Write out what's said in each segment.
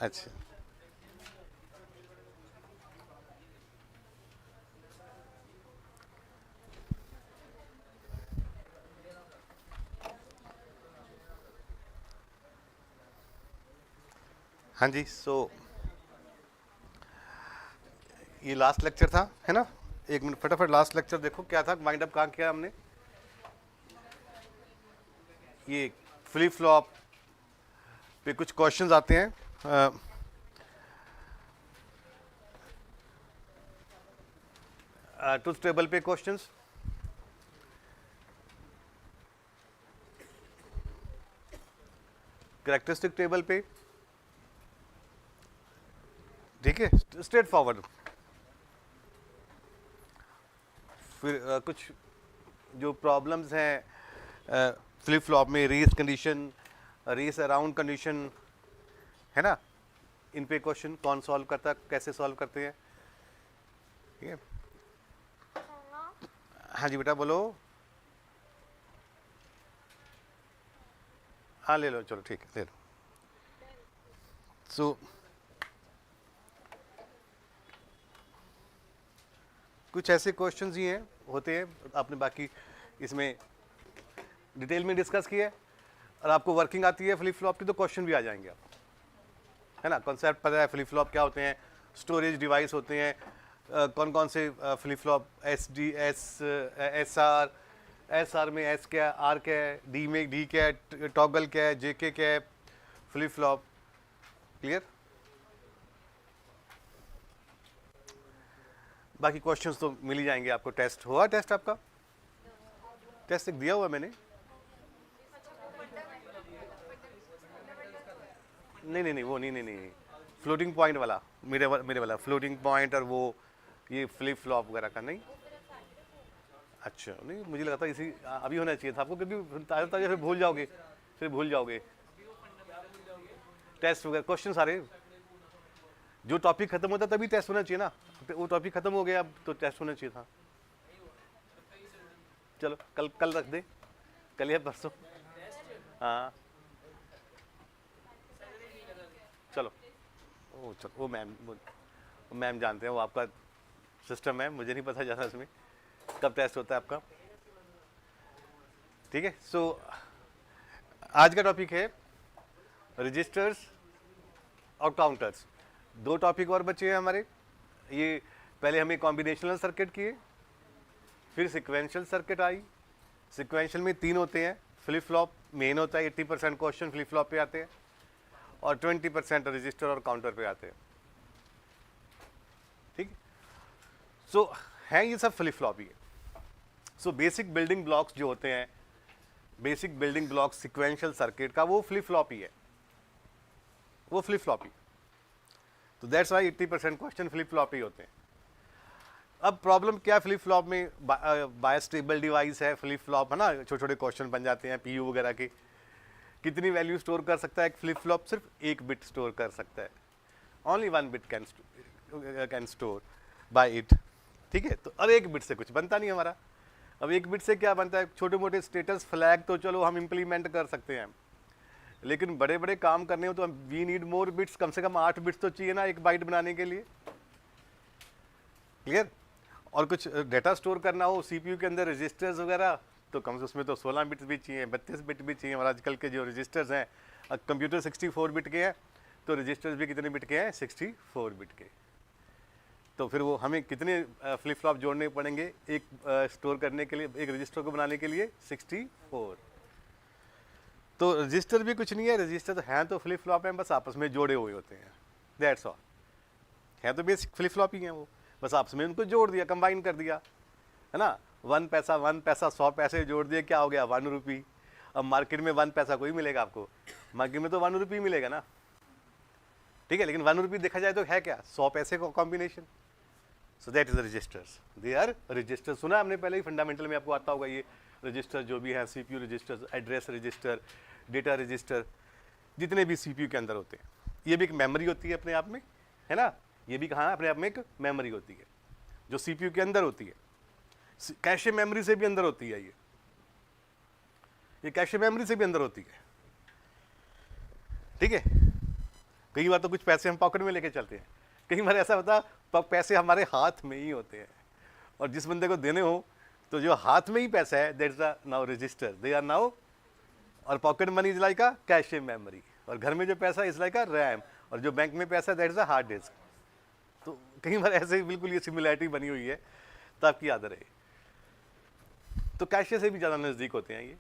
अच्छा, हाँ जी। ये लास्ट लेक्चर था, है ना? एक मिनट फटाफट लास्ट लेक्चर देखो क्या था, वाइंड अप कहाँ किया हमने। ये फ्लिप फ्लॉप पे कुछ क्वेश्चंस आते हैं, ट्रुथ टेबल पे क्वेश्चंस, कैरेक्टरिस्टिक टेबल पे, ठीक है, स्ट्रेट फॉरवर्ड। फिर कुछ जो प्रॉब्लम्स हैं फ्लिप फ्लॉप में, race condition, race around condition, है ना? इन पे क्वेश्चन कौन सॉल्व करता है, कैसे सॉल्व करते हैं, ठीक है? हाँ जी बेटा बोलो। हाँ ले लो, चलो ठीक है, ले लो। सो कुछ ऐसे क्वेश्चंस ही हैं, होते हैं, आपने बाकी इसमें डिटेल में डिस्कस किया है, और आपको वर्किंग आती है फ्लिप फ्लॉप की तो क्वेश्चन भी आ जाएंगे आप, है ना? कॉन्सेप्ट पता है फ्लिप फ्लॉप क्या होते हैं, स्टोरेज डिवाइस होते हैं, कौन कौन से flip flop, S D S R में एस क्या है, आर क्या है, डी में डी क्या है, टॉगल क्या है, जे के क्या है, फ्लिप फ्लॉप। क्लियर? बाकी क्वेश्चंस तो मिल ही जाएंगे आपको। टेस्ट हुआ, टेस्ट आपका टेस्ट एक दिया हुआ मैंने। नहीं नहीं नहीं, वो नहीं नहीं नहीं, फ्लोटिंग पॉइंट वाला, मेरे वाला फ्लोटिंग पॉइंट, और वो ये फ्लिप फ्लॉप वगैरह का नहीं। अच्छा, नहीं मुझे लगा था इसी अभी होना चाहिए था आपको, क्योंकि ताज़ा ताज़ा फिर भूल जाओगे, फिर भूल जाओगे टेस्ट वगैरह क्वेश्चन सारे। जो टॉपिक खत्म होता तभी टेस्ट होना चाहिए ना, तो वो टॉपिक खत्म हो गया अब तो टेस्ट होना चाहिए था। चलो कल कल रख दे, कल या परसों। हाँ चलो, वो चलो, वो मैम जानते हैं, वो आपका सिस्टम है, मुझे नहीं पता ज़्यादा इसमें कब टेस्ट होता है आपका। ठीक है, सो आज का टॉपिक है रजिस्टर्स और काउंटर्स। दो टॉपिक और बचे हैं हमारे। ये पहले हमें कॉम्बिनेशनल सर्किट किए, फिर सिक्वेंशियल सर्किट आई। सिक्वेंशियल में तीन होते हैं, फ्लिप फ्लॉप मेन होता है, 80% क्वेश्चन फ्लिप फ्लॉप पे आते हैं, और 20% रजिस्टर और काउंटर पे आते हैं। ठीक, सो है ये सब फ्लिप फ्लॉप ही है। सो बेसिक बिल्डिंग ब्लॉक्स जो होते हैं, basic building blocks sequential circuit का, वो फ्लिप फ्लॉप ही है, वो फ्लिप फ्लॉप ही। तो that's why 80% question flip flop ही होते हैं। अब प्रॉब्लम क्या है फ्लिप फ्लॉप में, बायस्टेबल डिवाइस है फ्लिप फ्लॉप, है ना? छोटे छोटे क्वेश्चन बन जाते हैं पीयू वगैरह के। कितनी वैल्यू स्टोर कर सकता है एक फ्लिप फ्लॉप? सिर्फ एक बिट स्टोर कर सकता है, only 1 bit can store bye it. ठीक है, तो और एक बिट से कुछ बनता नहीं हमारा। अब एक बिट से क्या बनता है? छोटे मोटे स्टेटस फ्लैग तो चलो हम इम्प्लीमेंट कर सकते हैं, लेकिन बड़े बड़े काम करने हो तो वी नीड मोर बिट्स, कम से कम 8 बिट्स तो चाहिए ना एक बाइट बनाने के लिए। क्लियर? और कुछ डेटा स्टोर करना हो सीपीयू के अंदर, रजिस्टर्स वगैरह, तो कम से उसमें तो 16 बिट्स भी चाहिए, 32 बिट भी चाहिए। और आजकल के जो रजिस्टर्स हैं, कंप्यूटर 64 बिट के हैं, तो रजिस्टर्स भी कितने बिट के हैं? 64 बिट के। तो फिर वो हमें कितने फ्लिप फ्लॉप जोड़ने पड़ेंगे एक स्टोर करने के लिए, एक रजिस्टर को बनाने के लिए? 64। तो रजिस्टर भी कुछ नहीं है, रजिस्टर तो हैं तो फ्लिप फ्लॉप हैं, बस आपस में जोड़े हुए होते हैं, दैट्स ऑल। है तो बेसिक फ्लिप फ्लॉप ही हैं वो, बस आपस में उनको जोड़ दिया, कंबाइन कर दिया, है ना? 1 पैसा 1 पैसा 100 पैसे जोड़ दिए, क्या हो गया? 1 रुपी। अब मार्केट में 1 पैसा कोई मिलेगा आपको? मार्केट में तो 1 रुपी मिलेगा ना। ठीक है, लेकिन 1 रुपी देखा जाए तो है क्या? 100 पैसे का combination. So that is registers, they are register. सुना हमने पहले ही, फंडामेंटल में आपको आता होगा ये रजिस्टर जो भी है, CPU register, address register, data register, जितने भी सीपीयू के अंदर होते हैं। ये भी एक मेमोरी होती है अपने आप में, है ना? ये भी कहाँ अपने आप में एक मेमोरी होती है जो सीपीयू के अंदर होती है, कैशे मेमोरी से भी अंदर होती है। ये कैशे मेमोरी से भी अंदर होती है। ठीक है, कई बार तो कुछ पैसे हम पॉकेट में लेके चलते हैं, कई बार ऐसा होता है पैसे हमारे हाथ में ही होते हैं, और जिस बंदे को देने हो तो जो हाथ में ही पैसा है that is now register, they are now, और pocket money is like a cash in memory, और घर में जो पैसा इज लाइक अ रैम, और जो बैंक में पैसा that is a hard disk. तो कई बार ऐसे ही बिल्कुल ये सिमिलैरिटी बनी हुई है, तो आपकी याद रहे। तो कैश से भी ज़्यादा नज़दीक होते हैं ये,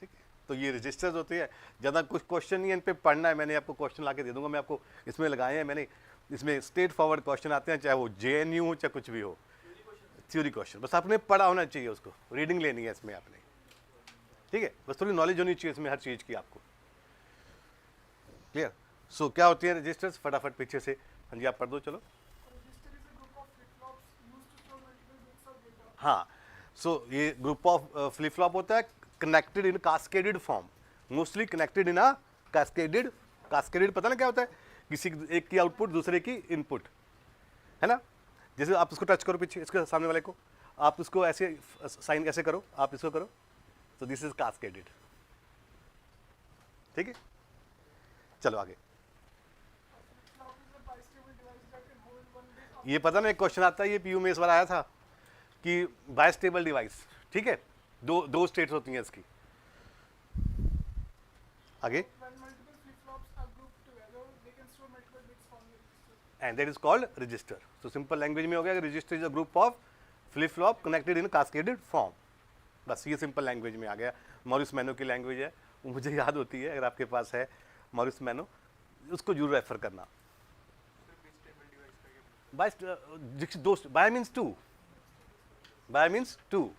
ठीक है। तो ये रजिस्टर्स होते हैं, ज़्यादा कुछ क्वेश्चन नहीं है इन पे पढ़ना है, मैंने आपको क्वेश्चन ला के दे दूंगा, मैं आपको इसमें लगाए हैं मैंने, इसमें स्ट्रेट फॉरवर्ड क्वेश्चन आते हैं, चाहे वो JNU हो चाहे कुछ भी हो, थ्योरी क्वेश्चन, बस आपने पढ़ा होना चाहिए, उसको रीडिंग लेनी है इसमें आपने, ठीक है। बस थोड़ी नॉलेज होनी चाहिए इसमें हर चीज़ की आपको, क्लियर। सो क्या होती है रजिस्टर्स, फटाफट पीछे से, हाँ जी आप पढ़ दो चलो। हाँ, सो ये ग्रुप ऑफ फ्लिप फ्लॉप होता है connected in cascaded form, mostly connected in a cascaded, cascaded पता ना क्या होता है, किसी एक की आउटपुट दूसरे की इनपुट, है ना। जैसे आप इसको टच करो पीछे, इसके सामने वाले को, आप इसको ऐसे साइन ऐसे करो, आप इसको करो, तो दिस इज कास्केडेड, ठीक है। चलो आगे, ये पता ना एक क्वेश्चन आता है, ये PU में इस बार आया था कि बाइस्टेबल डिवाइस, ठीक है, दो स्टेट्स होती हैं इसकी। आगे, and that is called register. तो सिंपल लैंग्वेज में हो गया, register is a group of flip flop connected in cascaded form, बस ये सिंपल लैंग्वेज में आ गया। मॉरिस मैनो की लैंग्वेज है, वो मुझे याद होती है, अगर आपके पास है मॉरिस मैनो उसको जरूर रेफर करना। Bi means two, bi means two,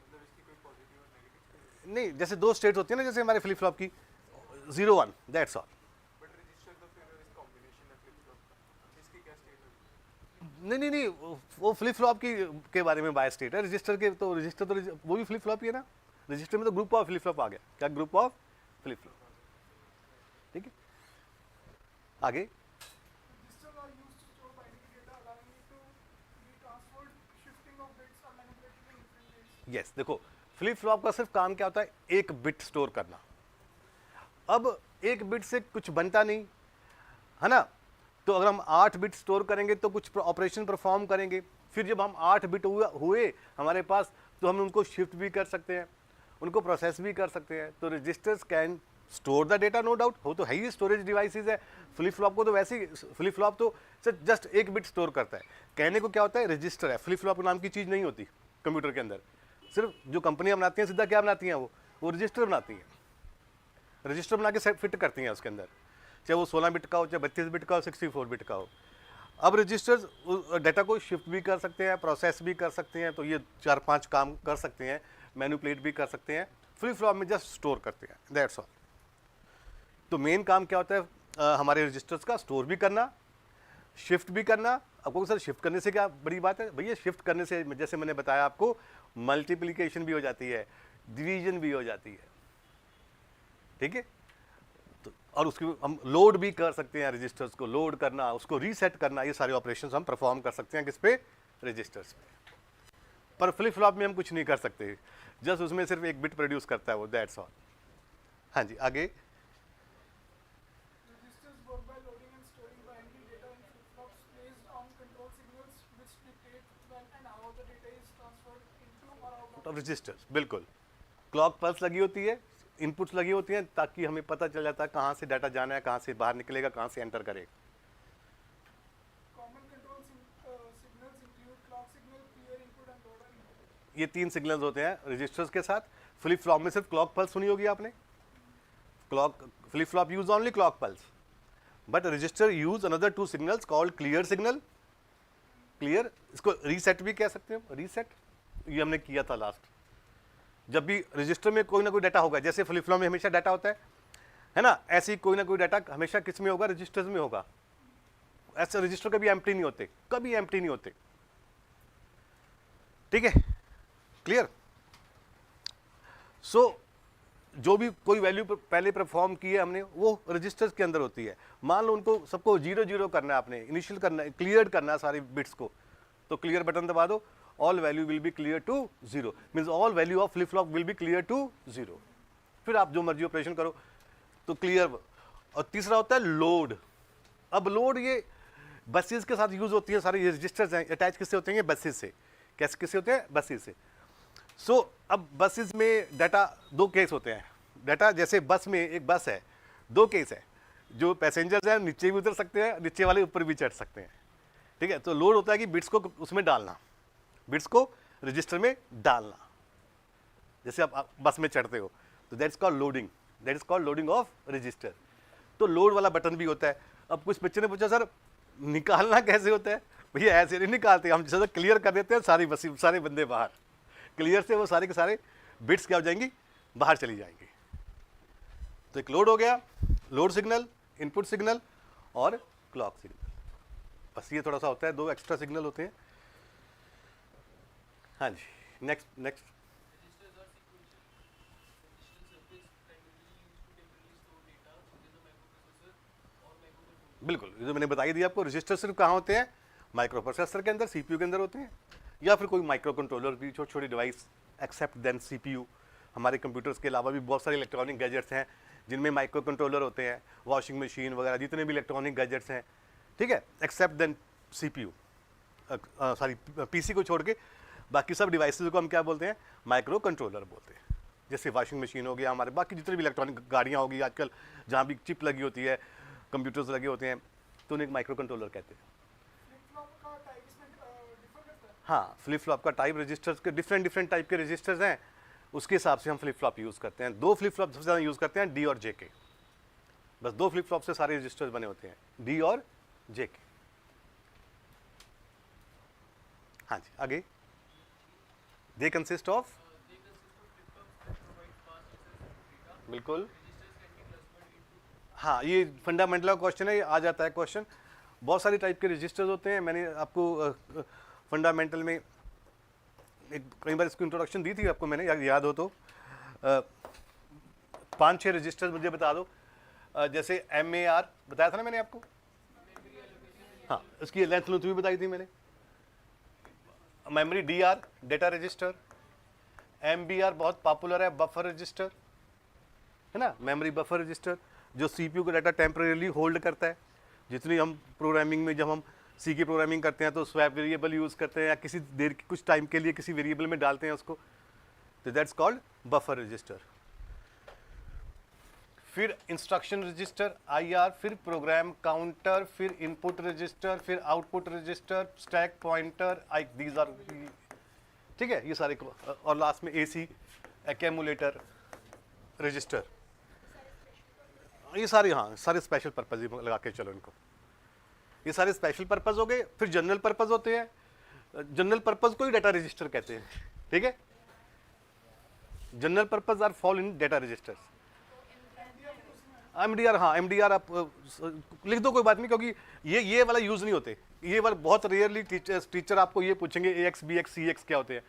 नहीं जैसे दो स्टेट होती है ना, जैसे हमारे फ्लिप फ्लॉप की 0 1, दैट्स ऑल। नहीं, वो फ्लिप फ्लॉप की के बारे में बाय स्टेट है, रजिस्टर के तो रजिस्टर तो वो भी फ्लिप फ्लॉप ही है ना, रजिस्टर में तो ग्रुप ऑफ फ्लिप फ्लॉप आ गया, क्या ग्रुप ऑफ फ्लिप फ्लॉप, ठीक है। आगे, यस देखो फ्लिप फ्लॉप का सिर्फ काम क्या होता है, एक बिट स्टोर करना। अब एक बिट से कुछ बनता नहीं है ना, तो अगर हम 8 बिट स्टोर करेंगे तो कुछ ऑपरेशन परफॉर्म करेंगे, फिर जब हम 8 बिट हुए हमारे पास, तो हम उनको शिफ्ट भी कर सकते हैं, उनको प्रोसेस भी कर सकते हैं। तो registers can store the data, no doubt, वो तो है ही, स्टोरेज डिवाइसेस है। फ्लिप फ्लॉप को तो वैसे ही, फ्लिप फ्लॉप तो जस्ट एक बिट स्टोर करता है। कहने को क्या होता है, रजिस्टर है, फ्लिप फ्लॉप नाम की चीज़ नहीं होती कंप्यूटर के अंदर। सिर्फ जो कंपनियां बनाती हैं सीधा क्या बनाती हैं, वो रजिस्टर बनाती हैं, रजिस्टर बना के फिट करती हैं उसके अंदर, चाहे वो 16 बिट का हो, चाहे 32 बिट का हो, 64 बिट का हो। अब रजिस्टर्स डाटा को शिफ्ट भी कर सकते हैं, प्रोसेस भी कर सकते हैं, तो ये 4-5 काम कर सकते हैं, मैनिपुलेट भी कर सकते हैं। फ्लिप फ्लॉप में जस्ट स्टोर करते हैं, दैट्स ऑल। तो मेन काम क्या होता है हमारे रजिस्टर्स का, स्टोर भी करना, शिफ्ट भी करना। आपको सर शिफ्ट करने से क्या बड़ी बात है, भैया शिफ्ट करने से जैसे मैंने बताया आपको, मल्टीप्लिकेशन भी हो जाती है, डिवीजन भी हो जाती है, ठीक है। तो और उसकी हम लोड भी कर सकते हैं, रजिस्टर्स को लोड करना, उसको रीसेट करना, ये सारे ऑपरेशंस हम परफॉर्म कर सकते हैं किस पे, रजिस्टर्स पे। पर फ्लिप फ्लॉप में हम कुछ नहीं कर सकते, जस्ट उसमें सिर्फ एक बिट प्रोड्यूस करता है वो, दैट्स ऑल। हाँ जी आगे, रजिस्टर्स बिल्कुल, क्लॉक पल्स लगी होती है, इनपुट्स लगी होती हैं, ताकि हमें पता चल जाता है कहाँ से डाटा जाना है, कहाँ से बाहर निकलेगा, कहाँ से एंटर करेगा। ये 3 सिग्नल्स होते हैं रजिस्टर्स के साथ। फ्लिप फ्लॉप में सिर्फ क्लॉक पल्स सुनी होगी आपने, clock, flip flop use only clock pulse, but register use another 2 signals called clear signal, clear, इसको रीसेट भी कह सकते हो, रीसेट ये हमने किया था लास्ट। जब भी रजिस्टर में कोई ना कोई डाटा होगा, जैसे फ्लिप फ्लॉप में हमेशा डाटा होता है ना, ऐसे ही कोई ना कोई डाटा हमेशा किस में होगा, रजिस्टर्स में होगा। ऐसे रजिस्टर कभी एम्प्टी नहीं होते, कभी एम्प्टी नहीं होते, ठीक है, क्लियर। सो जो भी कोई वैल्यू पहले परफॉर्म की है हमने, वो रजिस्टर्स के अंदर होती है। मान लो उनको सबको 0 0 करना है, आपने इनिशियल करना है, क्लियर करना है सारे बिट्स को, तो क्लियर बटन दबा दो, all value will be clear to 0, means all value of flip flop will be clear to 0। फिर आप जो मर्जी ऑपरेशन करो तो क्लियर। और तीसरा होता है लोड, अब लोड ये बसेस के साथ यूज होती है, सारे ये रजिस्टर्स हैं अटैच किससे होते हैं, बसेस से। कैसे किससे होते हैं, बसेस से। सो अब बसेस में डाटा दो केस होते हैं। डाटा जैसे बस में एक बस है, दो केस है, जो पैसेंजर्स हैं नीचे भी उतर सकते हैं, नीचे वाले ऊपर भी चढ़ सकते हैं, ठीक है। तो लोड होता है कि बिट्स को उसमें डालना, बिट्स को रजिस्टर में डालना। जैसे आप बस में चढ़ते हो तो that's called loading, that is called loading of register. तो लोड वाला बटन भी होता है। अब कुछ बच्चे ने पूछा सर निकालना कैसे होता है, भैया ऐसे नहीं निकालते, हम जैसे क्लियर कर देते हैं सारी बस, सारे बंदे बाहर, क्लियर से वो सारे के सारे बिट्स क्या हो जाएंगी, बाहर चली जाएंगी। तो एक लोड हो गया, लोड सिग्नल, इनपुट सिग्नल और क्लॉक सिग्नल। बस ये थोड़ा सा होता है, दो एक्स्ट्रा सिग्नल होते हैं। हाँ जी, नेक्स्ट नेक्स्ट। बिल्कुल, जो मैंने बताई दी आपको, रजिस्टर सिर्फ कहाँ होते हैं, माइक्रो प्रोसेसर के अंदर, सीपीयू के अंदर होते हैं, या फिर कोई माइक्रो कंट्रोलर भी, छोटी छोटी डिवाइस एक्सेप्ट देन सीपीयू। हमारे कंप्यूटर्स के अलावा भी बहुत सारे इलेक्ट्रॉनिक गैजेट्स हैं जिनमें माइक्रो कंट्रोलर होते हैं, वॉशिंग मशीन वगैरह जितने भी इलेक्ट्रॉनिक गैजेट्स हैं, ठीक है, except than CPU, sorry PC को छोड़ के बाकी सब डिवाइसेस को हम क्या बोलते हैं, माइक्रो कंट्रोलर बोलते हैं। जैसे वॉशिंग मशीन हो गया, हमारे बाकी जितने भी इलेक्ट्रॉनिक गाड़ियाँ होगी आजकल, जहाँ भी चिप लगी होती है, कंप्यूटर्स लगे होते हैं, तो उन्हें एक माइक्रो कंट्रोलर कहते हैं। हाँ, फ्लिप फ्लॉप का टाइप, रजिस्टर्स के डिफरेंट टाइप के रजिस्टर्स हैं, उसके हिसाब से हम फ्लिप फ्लॉप यूज़ करते हैं। दो फ्लिप फ्लॉप सबसे ज़्यादा यूज़ करते हैं, डी और जे के। बस दो फ्लिप फ्लॉप से सारे रजिस्टर्स बने होते हैं, डी और जे के। हाँ जी, आगे। दे कंसिस्ट ऑफ, बिल्कुल, हाँ, ये फंडामेंटल क्वेश्चन है, ये आ जाता है क्वेश्चन। बहुत सारी टाइप के रजिस्टर्स होते हैं। मैंने आपको फंडामेंटल में एक कई बार इसकी इंट्रोडक्शन दी थी आपको मैंने, याद हो तो। 5-6 रजिस्टर्स मुझे बता दो। जैसे MAR बताया था ना मैंने आपको, हाँ, इसकी लेंथ लूथ भी बताई थी मैंने। Memory DR data register, MBR बहुत पॉपुलर है, बफर रजिस्टर है ना, मेमोरी बफर रजिस्टर, जो सीपीयू का डाटा टेम्परेरी होल्ड करता है। जितनी हम प्रोग्रामिंग में, जब हम सी की प्रोग्रामिंग करते हैं तो स्वैप वेरिएबल यूज़ करते हैं, या किसी देर कुछ टाइम के लिए किसी वेरिएबल में डालते हैं उसको, तो दैट्स कॉल्ड बफर रजिस्टर। फिर इंस्ट्रक्शन रजिस्टर IR, फिर प्रोग्राम काउंटर, फिर इनपुट रजिस्टर, फिर output register, stack pointer, these are, ठीक है, ये सारे। और लास्ट में AC एक्यूमुलेटर रजिस्टर, ये सारे, हाँ, सारे स्पेशल पर्पज लगा के चलो इनको। ये सारे स्पेशल पर्पज हो गए। फिर जनरल पर्पज होते हैं, जनरल पर्पज को ही डाटा रजिस्टर कहते हैं, ठीक है। General purpose are fall in data registers. MDR, हाँ, MDR आप लिख दो, कोई बात नहीं, क्योंकि ये वाला यूज नहीं होते। ये वाला बहुत रेयरली टीचर आपको ये पूछेंगे AX BX CX क्या होते हैं,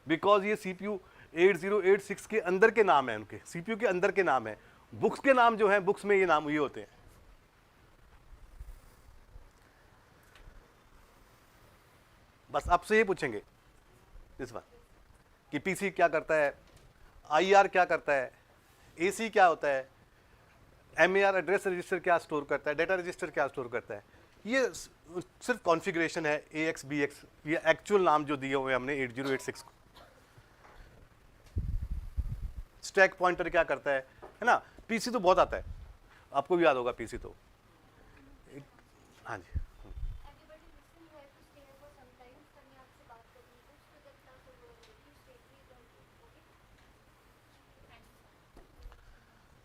बिकॉज ये CPU 8086 के अंदर के नाम है, उनके CPU के अंदर के नाम है। बुक्स के नाम जो है, बुक्स में ये नाम ये होते हैं। बस आपसे ये पूछेंगे इस बार कि PC क्या करता है, IR क्या करता है, AC क्या होता है, MAR एड्रेस रजिस्टर क्या स्टोर करता है, डेटा रजिस्टर क्या स्टोर करता है। ये सिर्फ कॉन्फ़िगरेशन है AX BX, ये एक्चुअल नाम जो दिए हुए हमने 8086 को। स्टैक पॉइंटर क्या करता है ना। PC तो बहुत आता है, आपको भी याद होगा PC तो। हाँ जी,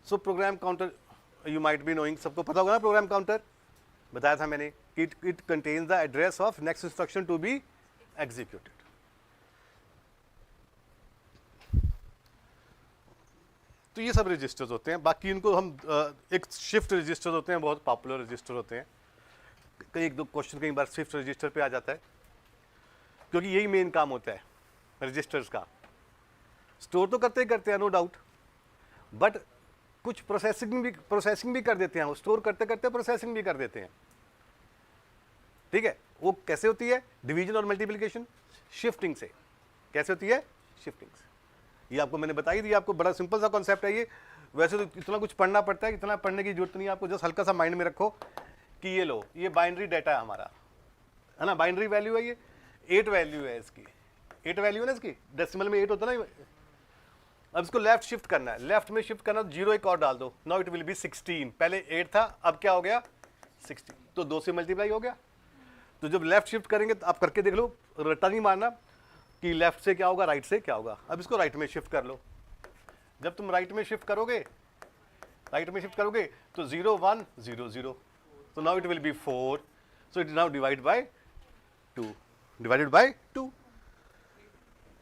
so program counter you might be knowing, सबको पता होगा ना प्रोग्राम काउंटर, बताया था मैंने कि it contains the address of next instruction to be executed. तो ये सब रजिस्टर्स होते हैं। बाकी इनको हम एक शिफ्ट रजिस्टर्स होते हैं, बहुत पॉपुलर रजिस्टर होते हैं। कई एक दो क्वेश्चन कई बार शिफ्ट रजिस्टर पे आ जाता है, क्योंकि यही मेन काम होता है रजिस्टर्स का। स्टोर तो करते ही करते हैं, नो डाउट, बट कुछ प्रोसेसिंग भी कर देते हैं। वो स्टोर करते करते प्रोसेसिंग भी कर देते हैं, ठीक है। वो कैसे होती है, डिवीजन और मल्टीप्लिकेशन, शिफ्टिंग से। कैसे होती है, शिफ्टिंग से। ये आपको मैंने बताई दी, आपको बड़ा सिंपल सा कॉन्सेप्ट है ये। वैसे तो इतना कुछ पढ़ना पड़ता है, इतना पढ़ने की जरूरत नहीं है आपको, जस्ट हल्का सा माइंड में रखो कि ये लो, ये बाइनरी डाटा है हमारा, है ना, बाइनरी वैल्यू है, ये 8 वैल्यू है इसकी, 8 वैल्यू है ना इसकी, डेसिमल में 8 होता है ना। अब इसको लेफ्ट शिफ्ट करना है, लेफ्ट में शिफ्ट करना, 0 एक और डाल दो, नाउ इट विल बी 16। पहले 8 था, अब क्या हो गया 16, तो 2 से मल्टीप्लाई हो गया। तो जब लेफ्ट शिफ्ट करेंगे तो आप करके देख लो, रट्टा नहीं मारना कि लेफ्ट से क्या होगा राइट से क्या होगा। अब इसको राइट में शिफ्ट कर लो, जब तुम राइट में शिफ्ट करोगे, राइट में शिफ्ट करोगे तो 0 1 0 0, तो now it will be 4, so it is now divide by 2, divided by 2।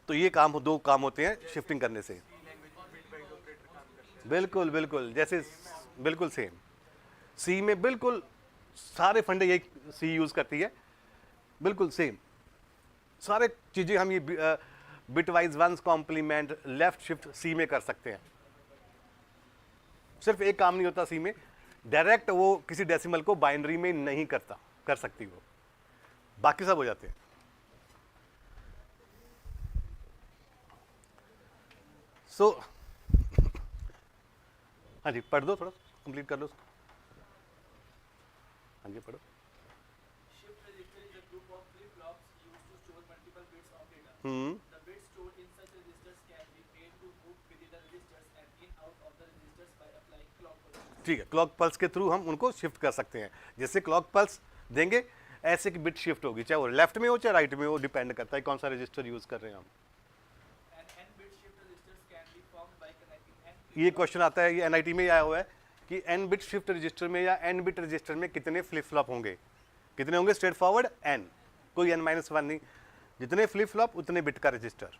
तो ये काम, 2 काम होते हैं शिफ्टिंग करने से। बिल्कुल बिल्कुल, जैसे बिल्कुल सेम, सी में बिल्कुल सारे फंडे यही सी यूज करती है, बिल्कुल सेम सारे चीजें हम ये bit wise ones complement left shift C में कर सकते हैं। सिर्फ एक काम नहीं होता सी में, डायरेक्ट वो किसी डेसिमल को बाइनरी में नहीं कर सकती वो, बाकी सब हो जाते हैं। सो हाँ जी, पढ़ दो, थोड़ा कंप्लीट कर लो। हाँ जी पढ़ो। Shift register is a group of flip-flops used to store multiple bits of data. The bits stored in such registers can be made to move within the registers and in out of the registers by applying clock pulses. ठीक है, clock pulse के through हम उनको shift कर सकते हैं। जैसे clock pulse देंगे ऐसे कि बिट शिफ्ट होगी, चाहे वो लेफ्ट में हो चाहे राइट में हो, डिपेंड करता है कौन सा रजिस्टर यूज कर रहे हैं हम। And n-bit shift registers can be formed by connecting n ये क्वेश्चन आता है, ये एनआईटी में आया हुआ है कि एन बिट शिफ्ट रजिस्टर में या एन बिट रजिस्टर में कितने फ्लिप फ्लॉप होंगे, कितने होंगे, स्ट्रेट फॉरवर्ड एन, कोई n-1 नहीं, जितने फ्लिप फ्लॉप उतने बिट का register.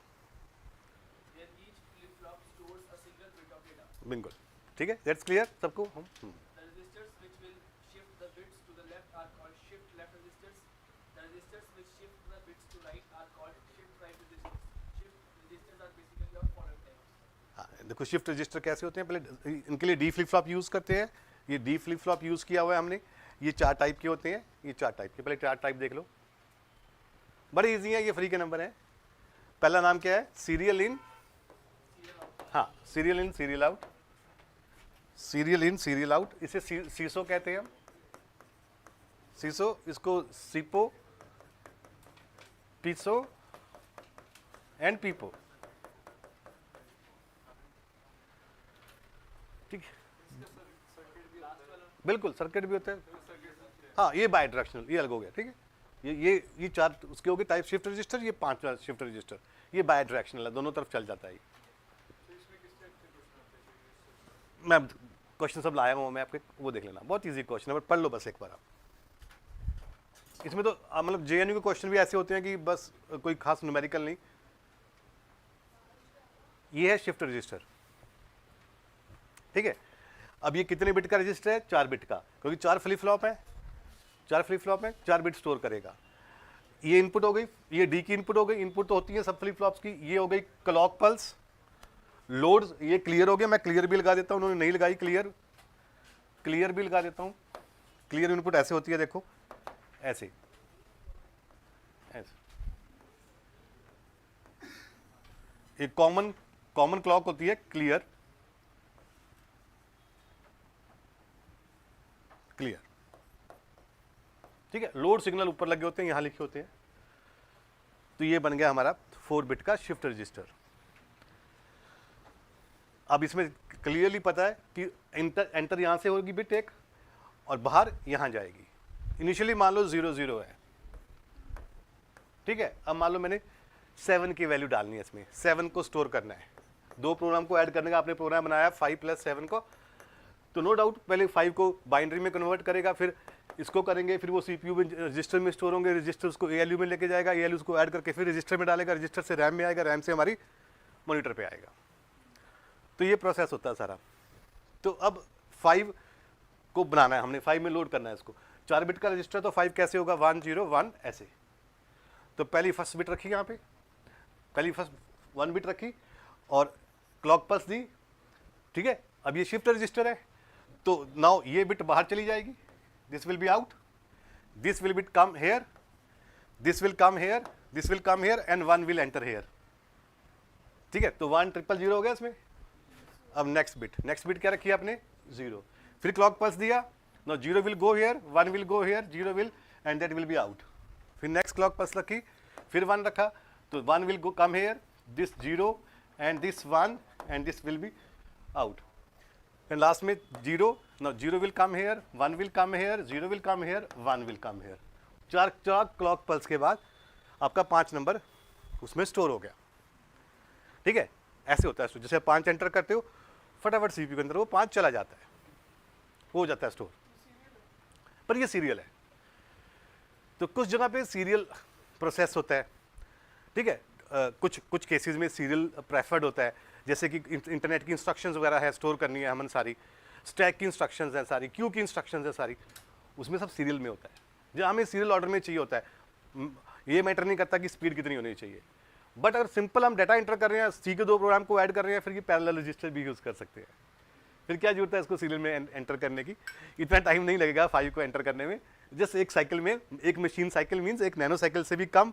where each flip-flop stores a single bit of data. बिल्कुल ठीक है, दैट्स क्लियर सबको। The registers which will shift the bits to the left are called shift left registers. The registers which shift the bits to right are called shift right registers. Shift registers are basically of following types. हाँ, देखो shift register कैसे होते हैं, पहले इनके लिए D flip flop use करते हैं। ये डी फ्लिप फ्लॉप यूज किया हुआ है हमने। ये 4 टाइप के होते हैं, ये 4 टाइप के, पहले 4 टाइप देख लो, बड़े इजी है, ये फ्री के नंबर है। पहला नाम क्या है, सीरियल इन, हाँ serial in serial out, serial in serial out, इसे सीसो कहते हैं हम, सीसो, इसको सीपो, पीसो एंड पीपो, ठीक है, बिल्कुल सर्किट भी होता है, हाँ ये बाई डायरेक्शनल, ये अलग हो गया, ठीक है। ये 4 उसके हो गए टाइप शिफ्ट रजिस्टर, ये 5 शिफ्ट रजिस्टर, ये बाई डायरेक्शनल है, दोनों तरफ चल जाता है। मैं क्वेश्चन सब लाया हूँ, मैं आपके वो देख लेना, बहुत इजी क्वेश्चन है, बट पढ़ लो बस एक बार आप। इसमें तो मतलब जेएनयू के क्वेश्चन भी ऐसे होते हैं कि बस कोई खास न्यूमेरिकल नहीं। ये है शिफ्ट रजिस्टर, ठीक है। अब ये कितने बिट का रजिस्टर है, 4 बिट का, क्योंकि 4 फ्लिप फ्लॉप है, 4 फ्लिप फ्लॉप है, 4 बिट स्टोर करेगा। ये इनपुट हो गई, ये डी की इनपुट हो गई, इनपुट तो होती है सब फ्लिप फ्लॉप्स की। ये हो गई क्लॉक पल्स, लोड्स, ये क्लियर हो गया, मैं क्लियर भी लगा देता हूँ, उन्होंने नहीं लगाई क्लियर, क्लियर भी लगा देता हूँ। क्लियर इनपुट ऐसे होती है, देखो ऐसे ऐसे, एक कॉमन क्लॉक होती है क्लियर, क्लियर, ठीक है। लोड सिग्नल ऊपर लगे होते हैं, यहां लिखे होते हैं। तो ये बन गया हमारा 4 बिट का शिफ्ट रजिस्टर। अब इसमें क्लियरली पता है कि एंटर यहां से होगी बिट एक, और बाहर यहां जाएगी। इनिशियली मान लो 0 0 है, ठीक है। अब मान लो मैंने 7 की वैल्यू डालनी है, इसमें 7 को स्टोर करना है, 2 प्रोग्राम को ऐड करने का आपने प्रोग्राम बनाया 5 + 7 को, तो नो डाउट पहले 5 को बाइनरी में कन्वर्ट करेगा, फिर इसको करेंगे, फिर वो सीपीयू में रजिस्टर में स्टोर होंगे, रजिस्टर उसको एएलयू में लेके जाएगा, एएलयू उसको ऐड करके फिर रजिस्टर में डालेगा, रजिस्टर से रैम में आएगा, रैम से हमारी मॉनिटर पे आएगा। तो ये प्रोसेस होता है सारा। तो अब 5 को बनाना है हमने, 5 में लोड करना है इसको। 4 बिट का रजिस्टर, तो 5 कैसे होगा, 1 0 1 ऐसे। तो पहली फर्स्ट बिट रखी यहाँ पे, पहली फर्स्ट 1 बिट रखी और क्लॉक पल्स दी, ठीक है। अब ये शिफ्ट रजिस्टर है, तो नाउ ये बिट बाहर चली जाएगी, this will be out, this will bit come here, this will come here, this will come here and 1 will enter here, ठीक है। तो 1 0 0 हो गया इसमें। अब नेक्स्ट बिट क्या रखी है आपने, 0, फिर क्लॉक पल्स दिया Now 0 will go here, 1 will go here, 0 will, and that will be out. फिर next clock pulse रखी, फिर 1 रखा, तो 1 will go come here, this 0 and this 1 and this will be out. And last में 0, now 0 will come here, 1 will come here, 0 will come here, 1 will come here. चार clock pulse के बाद आपका 5 number उसमें स्टोर हो गया, ठीक है। ऐसे होता है, जैसे 5 एंटर करते हो फटाफट सीपीयू के अंदर वो 5 चला जाता है, हो जाता है स्टोर। पर ये सीरियल है, तो कुछ जगह पे सीरियल प्रोसेस होता है, ठीक है। कुछ केसेस में सीरियल प्रेफर्ड होता है, जैसे कि इंटरनेट की इंस्ट्रक्शंस वगैरह है, स्टोर करनी है हमन सारी, स्टैक की इंस्ट्रक्शंस हैं सारी, क्यू की इंस्ट्रक्शंस है सारी, उसमें सब सीरियल में होता है। जो हमें सीरियल ऑर्डर में चाहिए होता है, ये मैटर नहीं करता कि स्पीड कितनी होनी चाहिए। बट अगर सिंपल हम डाटा एंटर कर रहे हैं, सी के 2 प्रोग्राम को ऐड कर रहे हैं, फिर ये पैरेलल रजिस्टर भी यूज़ कर सकते हैं। फिर क्या जरूरत है इसको सीरियल में एंटर करने की, इतना टाइम नहीं लगेगा 5 को एंटर करने में। जस्ट एक साइकिल में, एक मशीन साइकिल मीन्स एक नैनो साइकिल से भी कम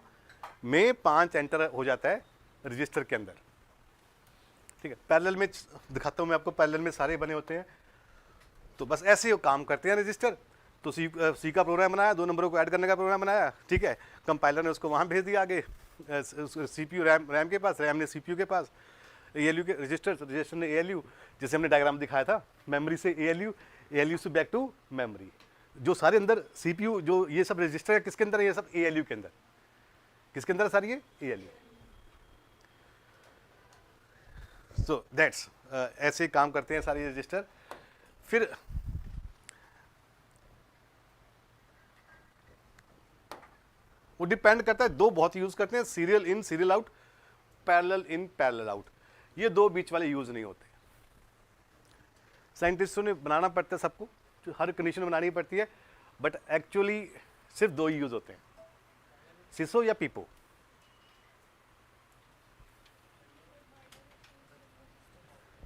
में 5 एंटर हो जाता है रजिस्टर के अंदर, ठीक है। पैरेलल में दिखाता हूँ मैं आपको, पैरेलल में सारे बने होते हैं, तो बस ऐसे ही काम करते हैं रजिस्टर। तो सी का प्रोग्राम बनाया, 2 नंबरों को ऐड करने का प्रोग्राम बनाया, ठीक है। कंपाइलर ने उसको वहाँ भेज दिया आगे सीपीयू रैम के पास, रैम ने सीपीयू के पास, एएलयू के रजिस्टर ने एएलयू, जैसे हमने डायग्राम दिखाया था, मेमोरी से एएलयू से बैक टू मेमोरी। जो सारे अंदर सीपीयू, जो ये सब रजिस्टर है किसके अंदर है, ये सब एएलयू के अंदर। किसके अंदर है सारी, ये एएलयू। सो दैट्स ऐसे काम करते हैं सारे रजिस्टर। फिर वो डिपेंड करता है, 2 बहुत यूज करते हैं, serial in serial out, parallel in parallel out. ये 2 बीच वाले यूज नहीं होते। साइंटिस्टों ने बनाना पड़ता है सबको, हर कंडीशन बनानी पड़ती है, बट एक्चुअली सिर्फ 2 ही यूज होते हैं, सिसो या पीपो।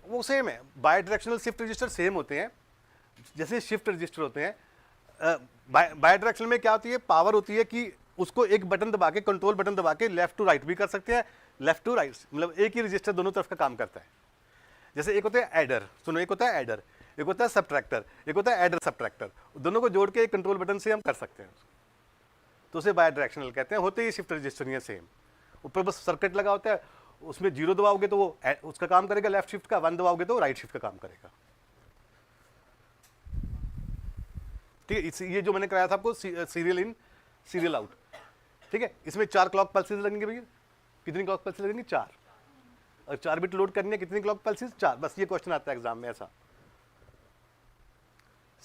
वो सेम है, bidirectional shift register same होते हैं जैसे शिफ्ट रजिस्टर होते हैं। बाय डायरेक्शनल में क्या होती है, पावर होती है कि उसको एक बटन दबा के, कंट्रोल बटन दबा के लेफ्ट टू राइट भी कर सकते हैं, लेफ्ट टू राइट मतलब एक ही रजिस्टर दोनों तरफ का काम करता है। जैसे एक होता है एडर, सुनो, एक होता है एडर, एक होता है सबट्रैक्टर, एक होता है एडर सबट्रैक्टर, दोनों को जोड़ के एक कंट्रोल बटन से हम कर सकते हैं, तो उसे बाय डायरेक्शनल कहते हैं। होते ही शिफ्ट रजिस्टर ही सेम, ऊपर बस सर्किट लगा होता है, उसमें 0 दबाओगे तो वो उसका काम करेगा लेफ्ट शिफ्ट का, 1 दबाओगे तो राइट शिफ्ट का काम करेगा, ठीक है। ये जो मैंने कराया था आपको सीरियल इन सीरियल आउट, ठीक है। इसमें 4 क्लॉक पल्सेस लगेंगे भैया, कितनी क्लॉक पल्सेस लगेंगी, 4, और 4 बिट लोड करनी है, कितनी क्लॉक पल्सेस, 4, बस ये क्वेश्चन आता है एग्जाम में ऐसा।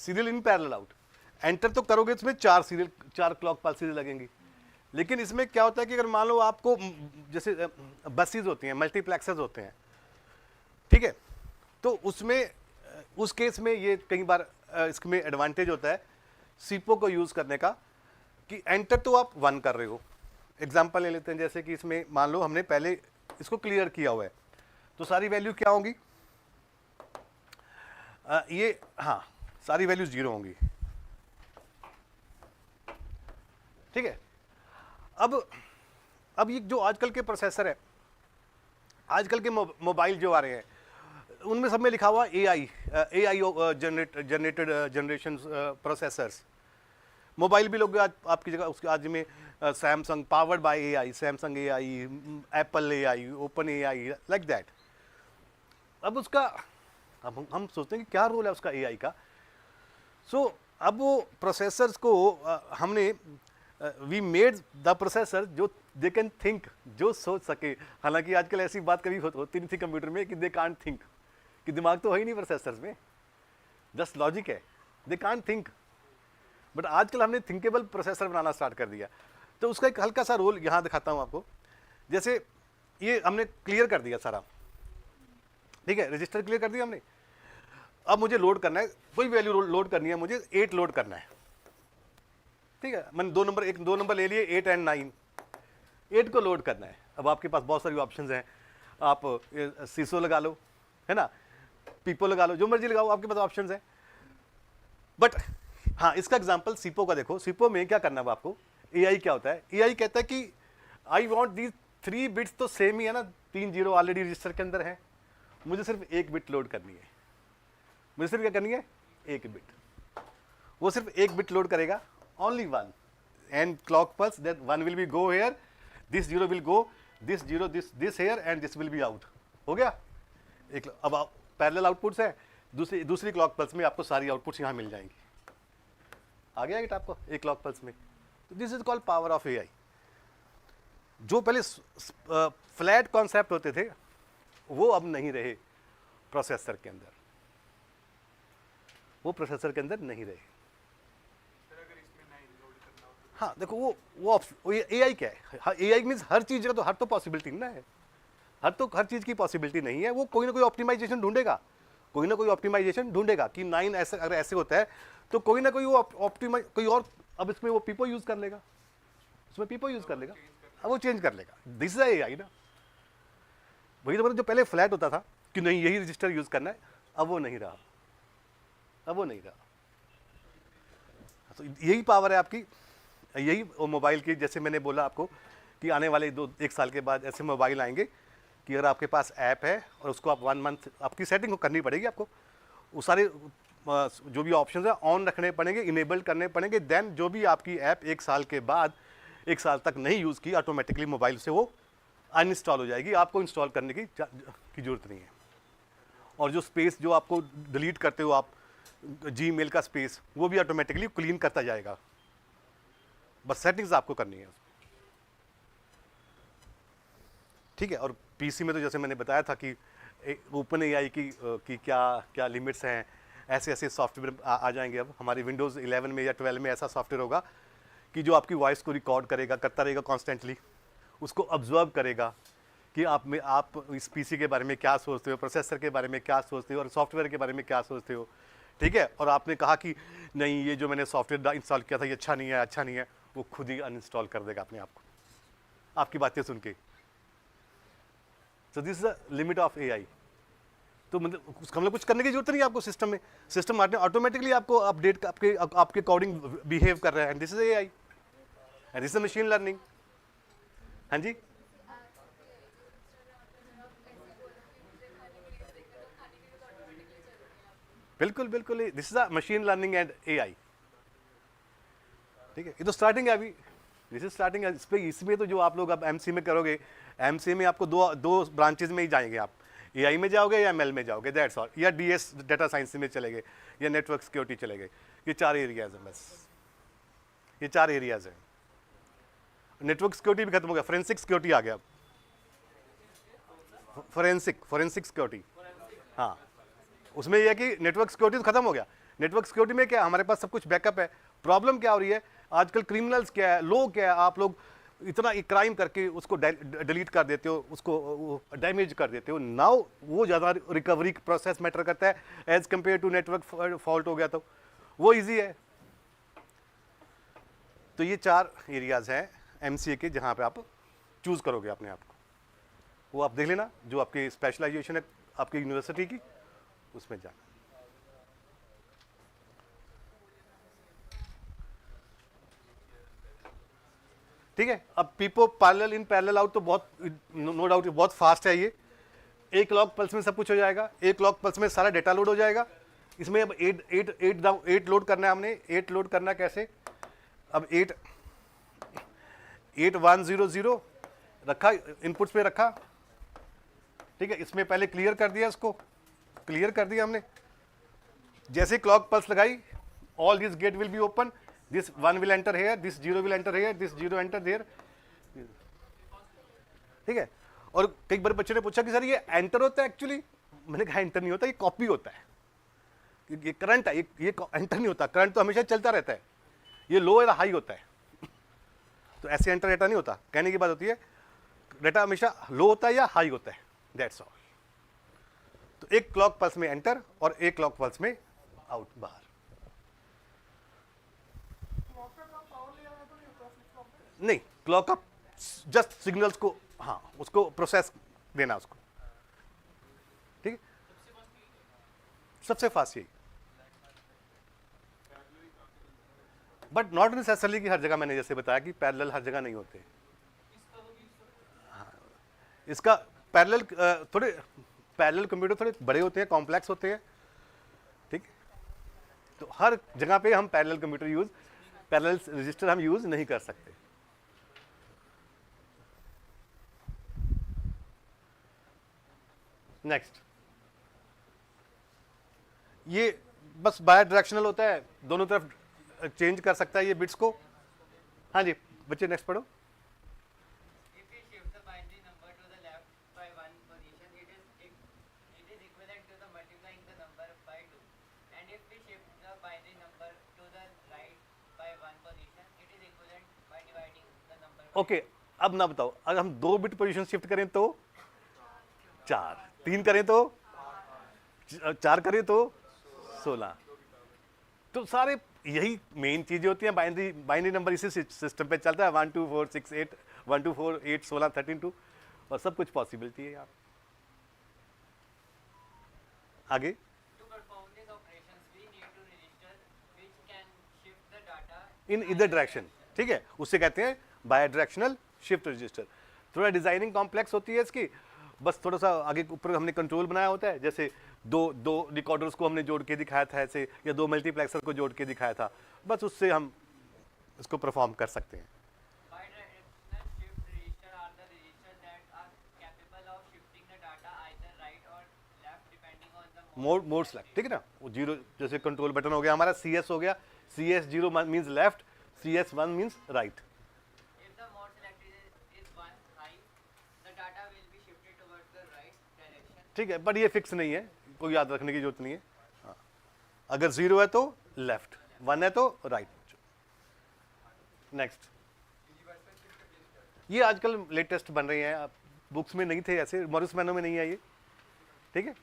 Serial in parallel out, enter तो करोगे इसमें 4 क्लॉक पल्सेस लगेंगी, लेकिन इसमें क्या होता है कि अगर मान लो आपको जैसे बसेस होती हैं, मल्टीप्लेक्सेस होते हैं, ठीक है, तो उसमें उस केस में ये कई बार इसमें एडवांटेज होता है सीपो को यूज करने का, कि एंटर तो आप 1 कर रहे हो। एग्जांपल ले लेते हैं, जैसे कि इसमें मान लो हमने पहले इसको क्लियर किया हुआ है, तो सारी वैल्यू क्या होंगी, ये, हाँ, सारी वैल्यू 0 होंगी, ठीक है। अब ये जो आजकल के प्रोसेसर है, आजकल के मोबाइल जो आ रहे हैं, उनमें सब में लिखा हुआ AI जनरेशन प्रोसेसर्स। मोबाइल भी लोग आपकी जगह उसके आज में Samsung powered by AI, Samsung AI, Apple AI, open AI, like that. अब उसका, अब हम सोचते हैं कि क्या रोल है उसका AI का। सो अब वो प्रोसेसर्स को हमने वी मेड द प्रोसेसर जो दे कैन थिंक, जो सोच सके। हालांकि आजकल ऐसी बात कभी होती नहीं थी कंप्यूटर में कि दे कांट थिंक, कि दिमाग तो है ही नहीं प्रोसेसर्स में, जस्ट लॉजिक है, दे कांट थिंक। बट आजकल हमने थिंकेबल प्रोसेसर बनाना स्टार्ट कर दिया, तो उसका एक हल्का सा रोल यहाँ दिखाता हूँ आपको। जैसे ये हमने क्लियर कर दिया सारा, ठीक है, रजिस्टर क्लियर कर दिया हमने। अब मुझे लोड करना है, कोई वैल्यू लोड करनी है, मुझे 8 लोड करना है, ठीक है। मैंने 2 नंबर ले लिए, 8 and 9, 8 को लोड करना है। अब आपके पास बहुत सारी ऑप्शंस हैं, आप सीसो लगा लो, है ना, पीपो लगा लो, जो मर्जी लगाओ, आपके पास ऑप्शंस हैं। बट हाँ, इसका एग्जांपल सीपो का देखो। सीपो में क्या करना है आपको, AI क्या होता है, AI कहता है कि आई वॉन्ट दीज 3 बिट्स, तो सेम ही है ना, 3 0 ऑलरेडी रजिस्टर के अंदर है, मुझे सिर्फ 1 बिट लोड करनी है, मुझे सिर्फ क्या करनी है, 1 बिट। वो सिर्फ एक बिट लोड करेगा, only one, and clock pulse that one will be go here, this zero will go, this zero this here and this will be out. हो गया एक। अब पैरेलल आउटपुट्स है, दूसरी क्लॉक पल्स में आपको सारी आउटपुट्स यहाँ मिल जाएंगी। आ गया इट आपको एक क्लॉक पल्स में। तो this is called power of AI. जो पहले फ्लैट कॉन्सेप्ट होते थे वो अब नहीं रहे प्रोसेसर के अंदर, वो प्रोसेसर के अंदर नहीं रहे। हाँ देखो वो एआई क्या है, एआई मीन्स हर चीज का तो हर तो पॉसिबिलिटी ना है, हर चीज की पॉसिबिलिटी नहीं है। वो कोई ना कोई ऑप्टिमाइजेशन ढूंढेगा, कोई ना कोई ऑप्टिमाइजेशन ढूंढेगा कि 9 ऐसे अगर ऐसे होता है तो कोई ना कोई वो ऑप्टिमाइज कोई और, अब इसमें वो पीपो यूज कर लेगा, उसमें पीपो यूज कर लेगा, अब वो चेंज कर लेगा। दिस इज एआई ना। वही तो जो पहले फ्लैट होता था कि नहीं यही रजिस्टर यूज करना है, अब वो नहीं रहा, अब वो नहीं रहा। तो यही पावर है आपकी, यही मोबाइल की। जैसे मैंने बोला आपको कि आने वाले 1 साल के बाद ऐसे मोबाइल आएंगे कि अगर आपके पास ऐप है और उसको आप 1 मंथ आपकी सेटिंग करनी पड़ेगी, आपको वो सारे जो भी ऑप्शंस है ऑन रखने पड़ेंगे, इनेबल्ड करने पड़ेंगे, देन जो भी आपकी ऐप 1 साल के बाद 1 साल तक नहीं यूज़ की, ऑटोमेटिकली मोबाइल से वो अनइंस्टॉल हो जाएगी, आपको इंस्टॉल करने की जरूरत नहीं है। और जो स्पेस जो आपको डिलीट करते हो आप जीमेल का स्पेस, वो भी ऑटोमेटिकली क्लीन करता जाएगा, बस सेटिंग्स आपको करनी है। ठीक है। और पीसी में तो जैसे मैंने बताया था कि ओपन एआई की क्या लिमिट्स हैं, ऐसे ऐसे सॉफ्टवेयर आ जाएंगे। अब हमारी विंडोज़ 11 में या 12 में ऐसा सॉफ्टवेयर होगा कि जो आपकी वॉइस को रिकॉर्ड करेगा, करता रहेगा कॉन्स्टेंटली, उसको ऑब्जर्व करेगा कि आप इस पीसी के बारे में क्या सोचते हो, प्रोसेसर के बारे में क्या सोचते हो और सॉफ्टवेयर के बारे में क्या सोचते हो। ठीक है। और आपने कहा कि नहीं ये जो मैंने सॉफ्टवेयर इंस्टॉल किया था ये अच्छा नहीं है, वो खुद ही अनइंस्टॉल कर देगा अपने आप को, आपकी बातें सुन के। So this is the limit of AI. तो मतलब हम लोग कुछ करने की जरूरत नहीं है आपको सिस्टम में, सिस्टम ऑटोमेटिकली आपको अपडेट आपके अकॉर्डिंग बिहेव कर रहा है। And this is AI and this is machine learning. हाँ जी, बिल्कुल बिल्कुल, this is a machine learning and AI. ठीक है। ये तो स्टार्टिंग है अभी, दिस इज स्टार्टिंग है। इसमें तो जो आप लोग अब एमसी में करोगे, एमसी में आपको दो ब्रांचेज में ही जाएंगे आप, एआई में जाओगे या एमएल में जाओगे, दैट्स ऑल, या डीएस डाटा साइंस में चले गए या नेटवर्क सिक्योरिटी चले गए। ये 4 एरियाज हैं बस, ये 4 एरियाज हैं। नेटवर्क सिक्योरिटी भी खत्म हो गया, फोरेंसिक सिक्योरिटी आ गया। फोरेंसिक सिक्योरिटी, हाँ, उसमें यह है कि नेटवर्क सिक्योरिटी तो खत्म हो गया। नेटवर्क सिक्योरिटी में क्या, हमारे पास सब कुछ बैकअप है। प्रॉब्लम क्या हो रही है आजकल, क्रिमिनल्स क्या है, लोग क्या है, आप लोग इतना एक क्राइम करके उसको डिलीट कर देते हो, उसको डैमेज कर देते हो। नाउ वो ज़्यादा रिकवरी प्रोसेस मैटर करता है as compare to network fault हो गया तो वो इजी है। तो ये 4 एरियाज हैं एमसीए के जहाँ पे आप चूज करोगे अपने आप को, वो आप देख लेना, जो आपकी स्पेशलाइजेशन है आपकी यूनिवर्सिटी की, उसमें जाना। ठीक है। अब पीपो पैरेलल इन पैरेलल आउट तो बहुत नो डाउट बहुत फास्ट है ये। 1 क्लॉक पल्स में सब कुछ हो जाएगा, 1 क्लॉक पल्स में सारा डेटा लोड हो जाएगा। इसमें अब 8 लोड करना है हमने। 8 लोड करना कैसे, अब 8100 रखा, इनपुट्स पे रखा। ठीक है। इसमें पहले क्लियर कर दिया, इसको क्लियर कर दिया हमने। जैसे क्लॉक पल्स लगाई, all this gate will be open, this 1 will enter here, this 0 will enter here, this 0 enter there। ठीक है। और कई बार बच्चे ने पूछा कि सर ये एंटर होता है, एक्चुअली मैंने कहा एंटर नहीं होता, ये कॉपी होता है, ये करंट है, ये एंटर नहीं होता। करंट तो हमेशा चलता रहता है, ये लो या हाई होता है। तो ऐसे एंटर डेटा नहीं होता। कहने की बात होती है डेटा हमेशा लो होता है या हाई होता है, दैट्स ऑल। तो 1 क्लॉक पल्स में एंटर और 1 क्लॉक पल्स में आउट, बाहर। नहीं, क्लॉक का जस्ट सिग्नल्स को, हाँ, उसको प्रोसेस देना उसको। ठीक है। सबसे फास्ट यही, बट नॉट नेसेसरली कि हर जगह, मैंने जैसे बताया कि पैरेलल हर जगह नहीं होते। हाँ, इसका पैरेलल थोड़े पैरेलल कंप्यूटर थोड़े बड़े होते हैं, कॉम्प्लेक्स होते हैं। ठीक। तो हर जगह पे हम parallel computer use, parallel register हम यूज नहीं कर सकते। नेक्स्ट, ये बस बाय डायरेक्शनल होता है, दोनों तरफ चेंज कर सकता है ये बिट्स को। हाँ जी बच्चे नेक्स्ट पढ़ो। If we shift the binary number to the left by one position, it is equivalent to the multiplying the number by 2. And if we shift the binary number to the right by one position, it is equivalent by dividing the number by okay अब ना बताओ, अगर हम 2 bit position shift करें तो 4, 3 करें तो 4 करें तो 16। तो सारे यही मेन चीजें होती हैं। बाइनरी नंबर इसी सिस्टम पे चलता है, 1 2 4 6 8, 1 2 4 8 16 13 2, और सब कुछ पॉसिबिलिटी है यहाँ। आगे To perform these operations, we need to register which can shift the data इन इधर डायरेक्शन, ठीक है, उससे कहते हैं बाय डायरेक्शनल शिफ्ट रजिस्टर। थोड़ा डिजाइनिंग कॉम्प्लेक्स होती है इसकी, बस थोड़ा सा आगे ऊपर हमने कंट्रोल बनाया होता है, जैसे दो रिकॉर्डर्स को हमने जोड़ के दिखाया था ऐसे, या 2 मल्टीप्लेक्सर को जोड़ के दिखाया था, बस उससे हम इसको परफॉर्म कर सकते हैं। bidirectional shift register are the registers that are capable of shifting the data either right or left depending on the mode select, ठीक है ना, वो जीरो जैसे कंट्रोल बटन हो गया हमारा, CS हो गया, CS 0 means left, CS 1 means right. If the mode selected is 1 high, the data will be shifted towards the right direction. ठीक है, बट ये फिक्स नहीं है, कोई याद रखने की जरूरत नहीं है। हाँ, अगर 0 है तो लेफ्ट, 1 है तो राइट। नेक्स्ट, ये आजकल लेटेस्ट बन रही हैं, बुक्स में नहीं थे ऐसे, मॉरिस मैनो में नहीं है ये, ठीक है,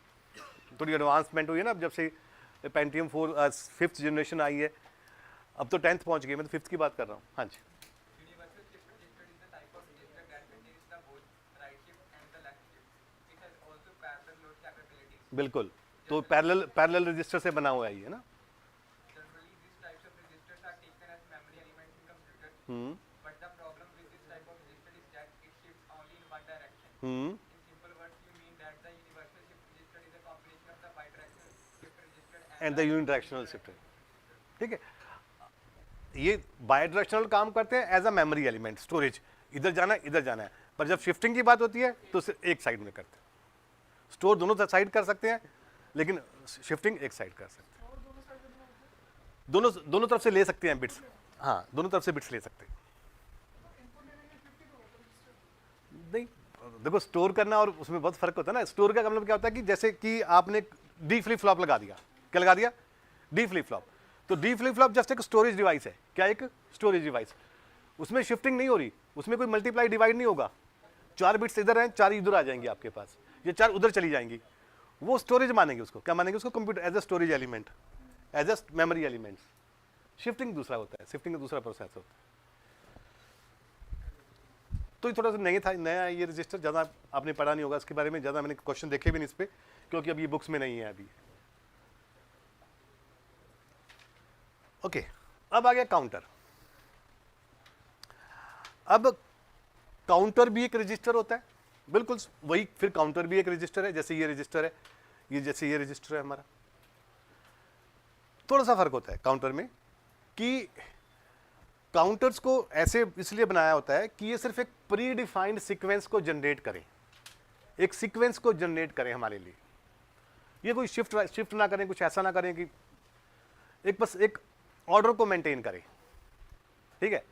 थोड़ी एडवांसमेंट हुई है ना अब, जब से पेंटियम 4 5th जनरेशन आई है, अब तो 10th पहुंच गई, मैं तो 5th की बात कर रहा हूँ। हाँ जी Universal shift register is the type of register that contains the both right shift and the left shift. It has also parallel load capabilities. बिल्कुल, तो पैरेलल रजिस्टर से बना हुआ है ये ना। Generally, these types of registers are taken as memory elements in computers. Hmm But the problem with this type of register is that it shifts only in one direction. Hmm In simple words, you mean that the universal shift register is a combination of the bidirectional shift register and the unidirectional shifter, ठीक है, ये bidirectional काम करते हैं as a memory element, storage, इधर जाना है इधर जाना है, पर जब शिफ्टिंग की बात होती है तो सिर्फ एक साइड में करते हैं। स्टोर दोनों साइड कर सकते हैं, लेकिन शिफ्टिंग एक साइड कर सकते हैं। दोनों तरफ से ले सकते हैं बिट्स, हाँ दोनों तरफ से बिट्स ले सकते हैं। नहीं देखो, स्टोर करना और उसमें बहुत फर्क होता है ना। स्टोर का मतलब क्या होता है कि जैसे कि आपने डी फ्लिप फ्लॉप लगा दिया, क्या लगा दिया, डी फ्लिप फ्लॉप, तो डी फ्लिप फ्लॉप जस्ट एक स्टोरेज डिवाइस है। क्या एक स्टोरेज डिवाइस, उसमें शिफ्टिंग नहीं हो रही, उसमें कोई मल्टीप्लाई डिवाइड नहीं होगा। 4 बिट्स इधर हैं, 4 इधर आ जाएंगे आपके पास, ये 4 उधर चली जाएंगी, वो स्टोरेज मानेंगे उसको। क्या मानेंगे उसको, computer as a storage element, as a memory element. Shifting दूसरा होता है, शिफ्टिंग का दूसरा प्रोसेस होता है। तो ये थोड़ा सा नया ये रजिस्टर, ज़्यादा आपने पढ़ा नहीं होगा इसके बारे में, ज़्यादा मैंने क्वेश्चन देखे भी नहीं इस पर, क्योंकि अब ये बुक्स में नहीं है अभी। ओके, अब आ गया काउंटर। अब काउंटर भी एक रजिस्टर होता है, बिल्कुल वही, फिर काउंटर भी एक रजिस्टर है, जैसे ये रजिस्टर है, ये जैसे ये रजिस्टर है हमारा। थोड़ा सा फर्क होता है काउंटर में कि काउंटर्स को ऐसे इसलिए बनाया होता है कि ये सिर्फ एक प्री डिफाइंड सीक्वेंस को जनरेट करें, एक सीक्वेंस को जनरेट करें हमारे लिए। ये कोई शिफ्ट ना करें, कुछ ऐसा ना करें कि एक बस एक ऑर्डर को मेंटेन करें, ठीक है।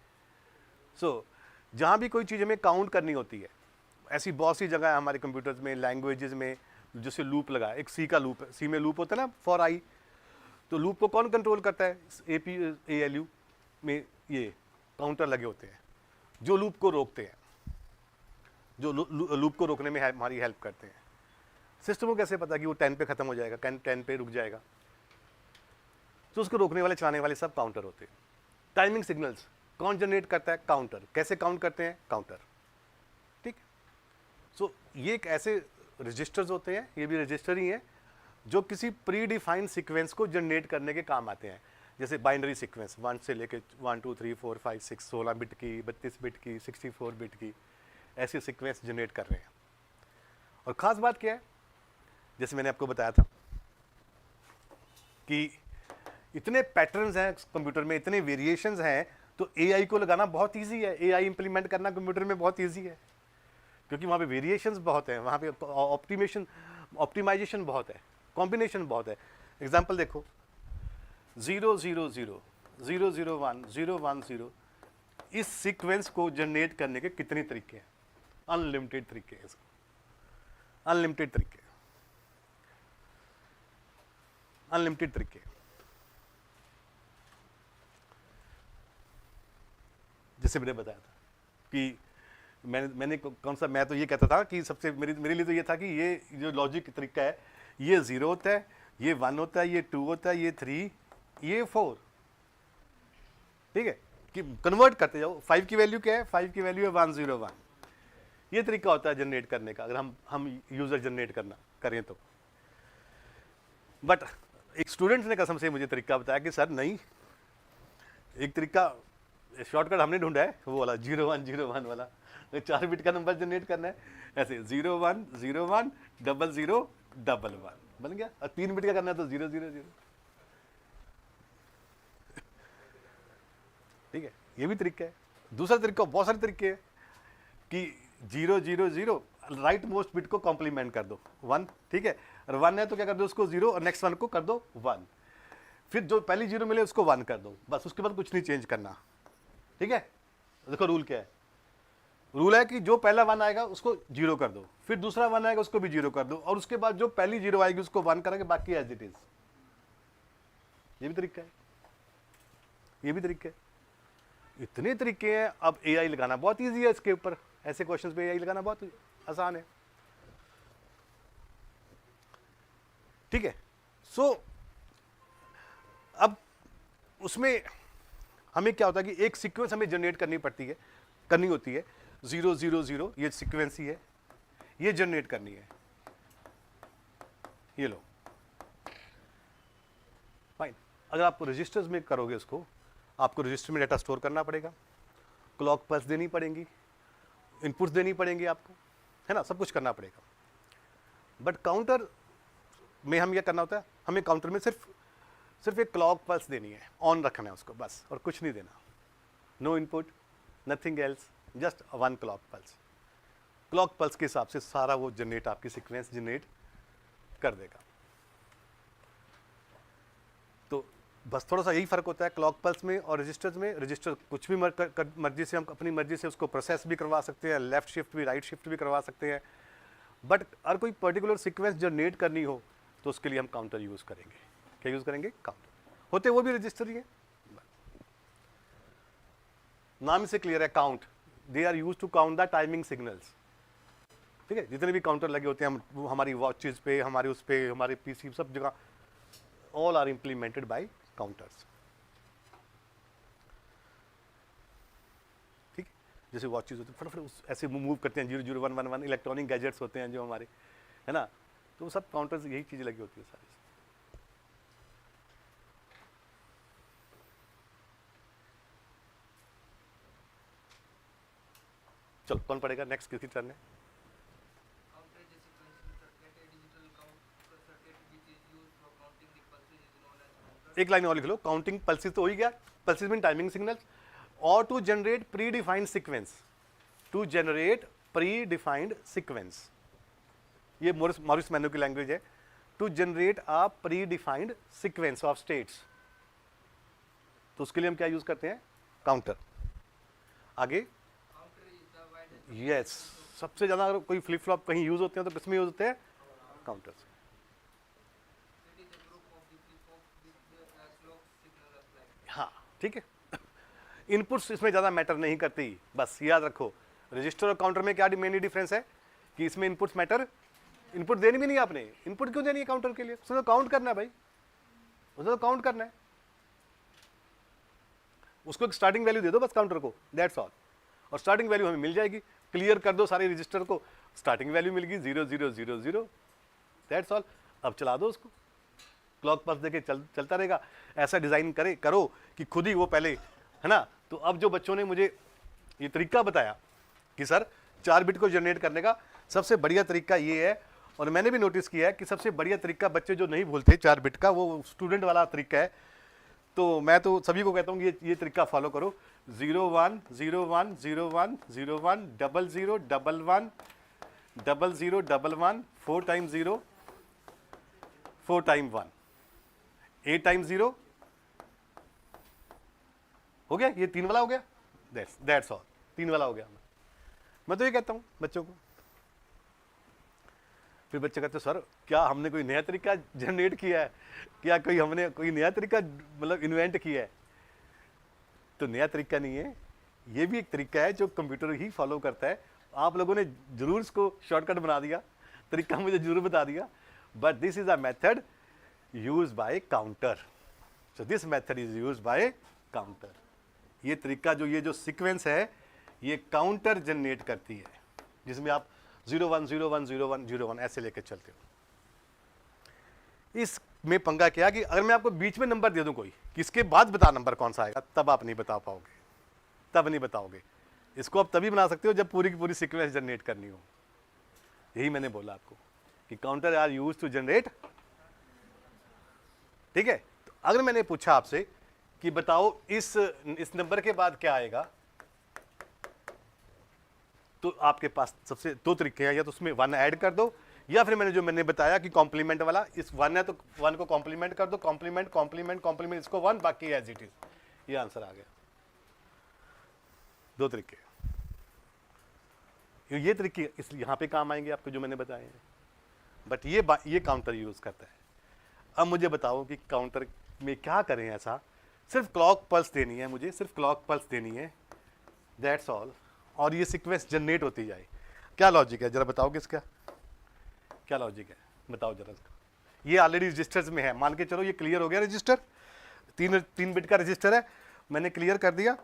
सो जहाँ भी कोई चीज़ हमें काउंट करनी होती है, ऐसी बहुत सी जगह है हमारे कंप्यूटर्स में, लैंग्वेजेस में, जैसे लूप लगा, एक सी का लूप है, सी में लूप होता है ना फॉर आई, तो लूप को कौन कंट्रोल करता है, ALU में ये काउंटर लगे होते हैं जो लूप को रोकते हैं, जो लूप को रोकने में हमारी हेल्प करते हैं। सिस्टम को कैसे पता कि वो 10 पे ख़त्म हो जाएगा, 10 पे रुक जाएगा, तो उसको रोकने वाले चलाने वाले सब काउंटर होते हैं। टाइमिंग सिग्नल्स कौन जनरेट करता है, काउंटर। कैसे काउंट करते हैं, काउंटर, ठीक। सो ये एक ऐसे रजिस्टर्स होते हैं, ये भी रजिस्टर ही हैं, जो किसी प्री डिफाइंड सीक्वेंस को जनरेट करने के काम आते हैं। जैसे बाइनरी सीक्वेंस 1 से लेके 1 2 3 4 5 6 16 बिट की, 32 बिट की, 64 बिट की, ऐसी सीक्वेंस जनरेट कर रहे हैं। और ख़ास बात क्या है, जैसे मैंने आपको बताया था कि इतने पैटर्न्स हैं कंप्यूटर में, इतने वेरिएशंस हैं, तो एआई को लगाना बहुत इजी है, एआई इंप्लीमेंट करना कंप्यूटर में बहुत इजी है, क्योंकि वहाँ पे वेरिएशंस बहुत हैं, वहाँ पे ऑप्टिमाइजेशन बहुत है, कॉम्बिनेशन बहुत है। एग्जांपल देखो 0 0 0 0 0 1 0 1 0, इस सीक्वेंस को जनरेट करने के कितने तरीके हैं? अनलिमिटेड तरीके हैं इसको, अनलिमिटेड तरीके, अनलिमिटेड तरीके। जैसे मैंने बताया था कि मैंने कौन सा, मैं तो ये कहता था कि सबसे मेरे लिए तो ये था कि ये जो लॉजिक तरीका है, ये 0 होता है, ये 1 होता है, ये 2 होता है, ये 3, ये 4, ठीक है, कि कन्वर्ट करते जाओ। 5 की वैल्यू क्या है? 5 की वैल्यू है 101। ये तरीका होता है जनरेट करने का, अगर हम यूजर जनरेट करें तो। बट एक स्टूडेंट ने कसम से मुझे तरीका बताया कि सर नहीं, एक तरीका शॉर्टकट हमने ढूंढा है, वो वाला 0101 वाला, 4 बिट का नंबर जनरेट करना है, ऐसे 01 01 00 11 बन गया। और 3 बिट का करना है तो 000। ठीक है, ये भी तरीका है। दूसरा तरीका, बहुत सारे तरीके हैं कि 0 0 0 राइट मोस्ट बिट को कॉम्प्लीमेंट कर दो 1, ठीक है, और 1 है तो क्या कर दो उसको 0 और नेक्स्ट 1 को कर दो 1, फिर जो पहली 0 मिले उसको 1 कर दो, बस उसके बाद कुछ नहीं चेंज करना, ठीक है। देखो रूल क्या है, रूल है कि जो पहला 1 आएगा उसको 0 कर दो, फिर दूसरा 1 आएगा उसको भी 0 कर दो, और उसके बाद जो पहली 0 आएगी उसको 1 करेंगे, बाकी एज इट इज। ये भी तरीका है, ये भी तरीका है। इतने तरीके हैं। अब एआई लगाना बहुत इजी है इसके ऊपर, ऐसे क्वेश्चंस पे एआई लगाना बहुत आसान है, ठीक है। सो अब उसमें हमें क्या होता है कि एक सीक्वेंस हमें जनरेट करनी होती है 0 0 0, ये सीक्वेंस ही है, ये जनरेट करनी है, ये लो फाइन। अगर आप रजिस्टर्स में करोगे उसको, आपको रजिस्टर में डाटा स्टोर करना पड़ेगा, क्लॉक पल्स देनी पड़ेंगी, इनपुट्स देनी पड़ेंगी आपको, है ना, सब कुछ करना पड़ेगा। बट काउंटर में हम क्या करना होता है, हमें काउंटर में सिर्फ एक क्लॉक पल्स देनी है, ऑन रखना है उसको बस, और कुछ नहीं देना, no input nothing else, just 1 clock pulse. Clock pulse के हिसाब से सारा वो जनरेट, आपकी सीक्वेंस जनरेट कर देगा। तो बस थोड़ा सा यही फर्क होता है क्लॉक पल्स में और रजिस्टर्स में। रजिस्टर कुछ भी मर्जी से, हम अपनी मर्जी से उसको प्रोसेस भी करवा सकते हैं, लेफ्ट शिफ्ट भी राइट शिफ्ट भी करवा सकते हैं। बट अगर कोई पर्टिकुलर सीक्वेंस जनरेट करनी हो तो उसके लिए हम काउंटर यूज करेंगे। क्या यूज करेंगे? काउंटर। होते वो भी रजिस्टर ही है, नाम से क्लियर है, count. They are use to count the timing signals, ठीक है। जितने भी काउंटर लगे होते हैं हम हमारी वॉचेस पे, हमारे उस पे, हमारे पीसी, सब जगह all are implemented by counters, ठीक। जैसे वॉचेस होते हैं फटाफट ऐसे मूव करते हैं, 0 0 1 1 1, इलेक्ट्रॉनिक गैजेट्स होते हैं जो हमारे, है ना, तो वो सब काउंटर्स, यही चीज़ लगी होती है सारी। चलो कौन पढ़ेगा नेक्स्ट, किसकी टर्न है? Counter is a sequential circuit. A digital circuit which is used for counting the pulses is known as counter. एक लाइन और लिख लो, काउंटिंग पल्सेस तो हो ही गया, पल्सेस मीन टाइमिंग सिग्नल्स, और to generate predefined sequence, to generate predefined sequence, ये मॉरिस मैन्यू की लैंग्वेज है, to generate a predefined sequence of states. तो उसके लिए हम क्या यूज करते हैं? काउंटर। आगे Counter is the widest yes, सबसे ज्यादा अगर कोई फ्लिप फ्लॉप कहीं यूज होते हैं तो किसमें यूज होते हैं? Counters. it is a group of the flip-flop with the clock signal applied. हाँ ठीक है, इनपुट्स इसमें ज़्यादा मैटर नहीं करती, बस याद रखो। रजिस्टर और काउंटर में क्या मेनली डिफरेंस है कि इसमें इनपुट्स मैटर, इनपुट देनी भी नहीं आपने, इनपुट क्यों देनी है काउंटर के लिए? उसने तो काउंट करना है भाई, उसने तो काउंट करना है, उसको एक स्टार्टिंग वैल्यू दे दो बस काउंटर को, दैट्स ऑल। और स्टार्टिंग वैल्यू हमें मिल जाएगी, क्लियर कर दो सारे रजिस्टर को, स्टार्टिंग वैल्यू मिल गई 0 0 0 0, दैट्स ऑल। अब चला दो उसको, क्लॉक पल्स देके चलता रहेगा। ऐसा डिज़ाइन करो कि खुद ही वो पहले, है ना। तो अब जो बच्चों ने मुझे ये तरीका बताया कि सर 4 बिट को जनरेट करने का सबसे बढ़िया तरीका ये है, और मैंने भी नोटिस किया है कि सबसे बढ़िया तरीका बच्चे जो नहीं भूलते 4 बिट का, वो स्टूडेंट वाला तरीका है तो मैं तो सभी को कहता हूँ ये तरीका फॉलो करो, 0 1 0 1 0 1 0 1 0 0 1 1 0 0 1 1 4 टाइम 0 4 टाइम 1 8 टाइम 0 हो गया, ये 3 वाला हो गया, दैट्स ऑल, 3 वाला हो गया। मैं तो ये कहता हूँ बच्चों को। फिर बच्चे कहते सर क्या हमने कोई नया तरीका जनरेट किया है, क्या हमने कोई नया तरीका मतलब इन्वेंट किया है? तो नया तरीका नहीं है, ये भी एक तरीका है जो कंप्यूटर ही फॉलो करता है। आप लोगों ने जरूर इसको शॉर्टकट बना दिया, तरीका मुझे जरूर बता दिया, but this is a method use by counter. So this method is use by counter. ये तरीका ये जो सीक्वेंस है ये काउंटर जनरेट करती है, जिसमें आप 0 1 0 1 0 1 0 1 ऐसे लेकर चलते हो। इसमें पंगा क्या कि अगर मैं आपको बीच में नंबर दे दूं कोई, किसके बाद बता नंबर कौन सा आएगा, तब आप नहीं बता पाओगे, तब नहीं बताओगे। इसको आप तभी बना सकते हो जब पूरी की पूरी सीक्वेंस जनरेट करनी हो। यही मैंने बोला आपको कि counter are use to generate. ठीक है, तो अगर मैंने पूछा आपसे कि बताओ इस नंबर के बाद क्या आएगा, तो आपके पास सबसे 2 तरीके हैं, या तो उसमें 1 ऐड कर दो, या फिर मैंने बताया कि कॉम्प्लीमेंट वाला, इस 1 है तो 1 को कॉम्प्लीमेंट कर दो, कॉम्प्लीमेंट कॉम्प्लीमेंट कॉम्प्लीमेंट, इसको 1 बाकी एज इट इज। ये आंसर आ गया। 2 तरीके, ये तरीके इस यहां पे काम आएंगे आपको जो मैंने बताए हैं, बट ये काउंटर यूज करता है। अब मुझे बताओ कि काउंटर में क्या करें ऐसा, सिर्फ क्लॉक पल्स देनी है मुझे, सिर्फ क्लॉक पल्स देनी है, दैट्स ऑल, और ये सीक्वेंस जनरेट होती जाए। क्या लॉजिक है जरा बताओ, किसका क्या लॉजिक है बताओ जरा। ये ऑलरेडी रजिस्टर्स में है, मान के चलो ये क्लियर हो गया रजिस्टर, 3 बिट का रजिस्टर है, मैंने क्लियर कर दिया।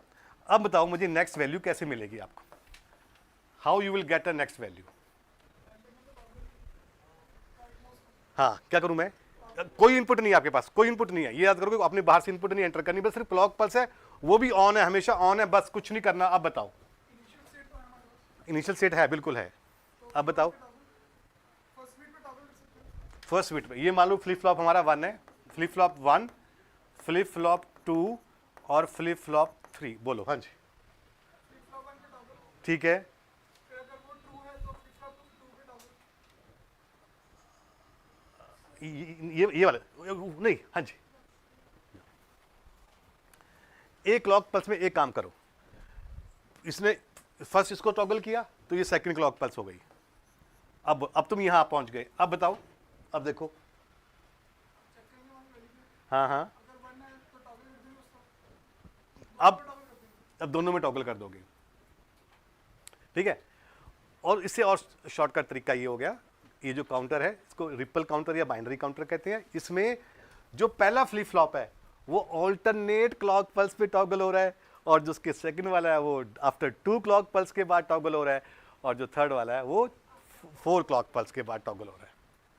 अब बताओ मुझे नेक्स्ट वैल्यू कैसे मिलेगी आपको, how you will get a next value. हाँ क्या करूं मैं, कोई इनपुट नहीं है आपके पास, कोई इनपुट नहीं है, ये याद करो आपने बाहर से इनपुट नहीं एंटर करनी, बस सिर्फ क्लॉक पल्स है, वो भी ऑन है, हमेशा ऑन है, बस कुछ नहीं करना। अब बताओ, इनिशियल सेट है, बिल्कुल है। अब बताओ फर्स्ट बिट पे ये मान लो फ्लिप फ्लॉप हमारा 1 है, फ्लिप फ्लॉप 1, फ्लिप फ्लॉप 2 और फ्लिप फ्लॉप 3, बोलो। हाँ जी ठीक है, ये वाला नहीं, हाँ जी, एक क्लॉक पल्स में एक काम करो, इसने फर्स्ट इसको टॉगल किया तो ये सेकंड क्लॉक पल्स हो गई। अब तुम यहां पहुंच गए, अब बताओ, अब देखो, हाँ हाँ, अब दोनों में टॉगल कर दोगे, ठीक है। और इससे और शॉर्टकट तरीका ये हो गया, ये जो काउंटर है इसको रिपल काउंटर या बाइनरी काउंटर कहते हैं। इसमें जो पहला फ्लिप फ्लॉप है वो ऑल्टरनेट क्लॉक पल्स पे टॉगल हो रहा है, और जो उसके सेकंड वाला है वो आफ्टर 2 क्लॉक पल्स के बाद टॉगल हो रहा है, और जो थर्ड वाला है वो 4 क्लॉक पल्स के बाद टॉगल हो रहा है,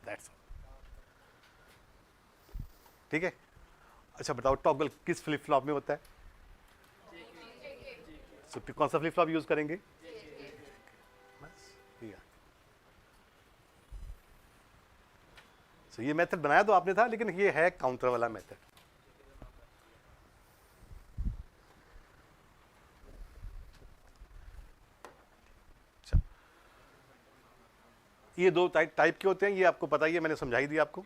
दैट्स ऑल। ठीक है, अच्छा बताओ टॉगल किस फ्लिप फ्लॉप में होता है, तो कौन सा फ्लिप फ्लॉप यूज करेंगे, तो ये मेथड बनाया तो आपने था, लेकिन ये है काउंटर वाला मेथड। ये 2 टाइप के होते हैं, ये आपको पता ही है, मैंने समझाई दी आपको।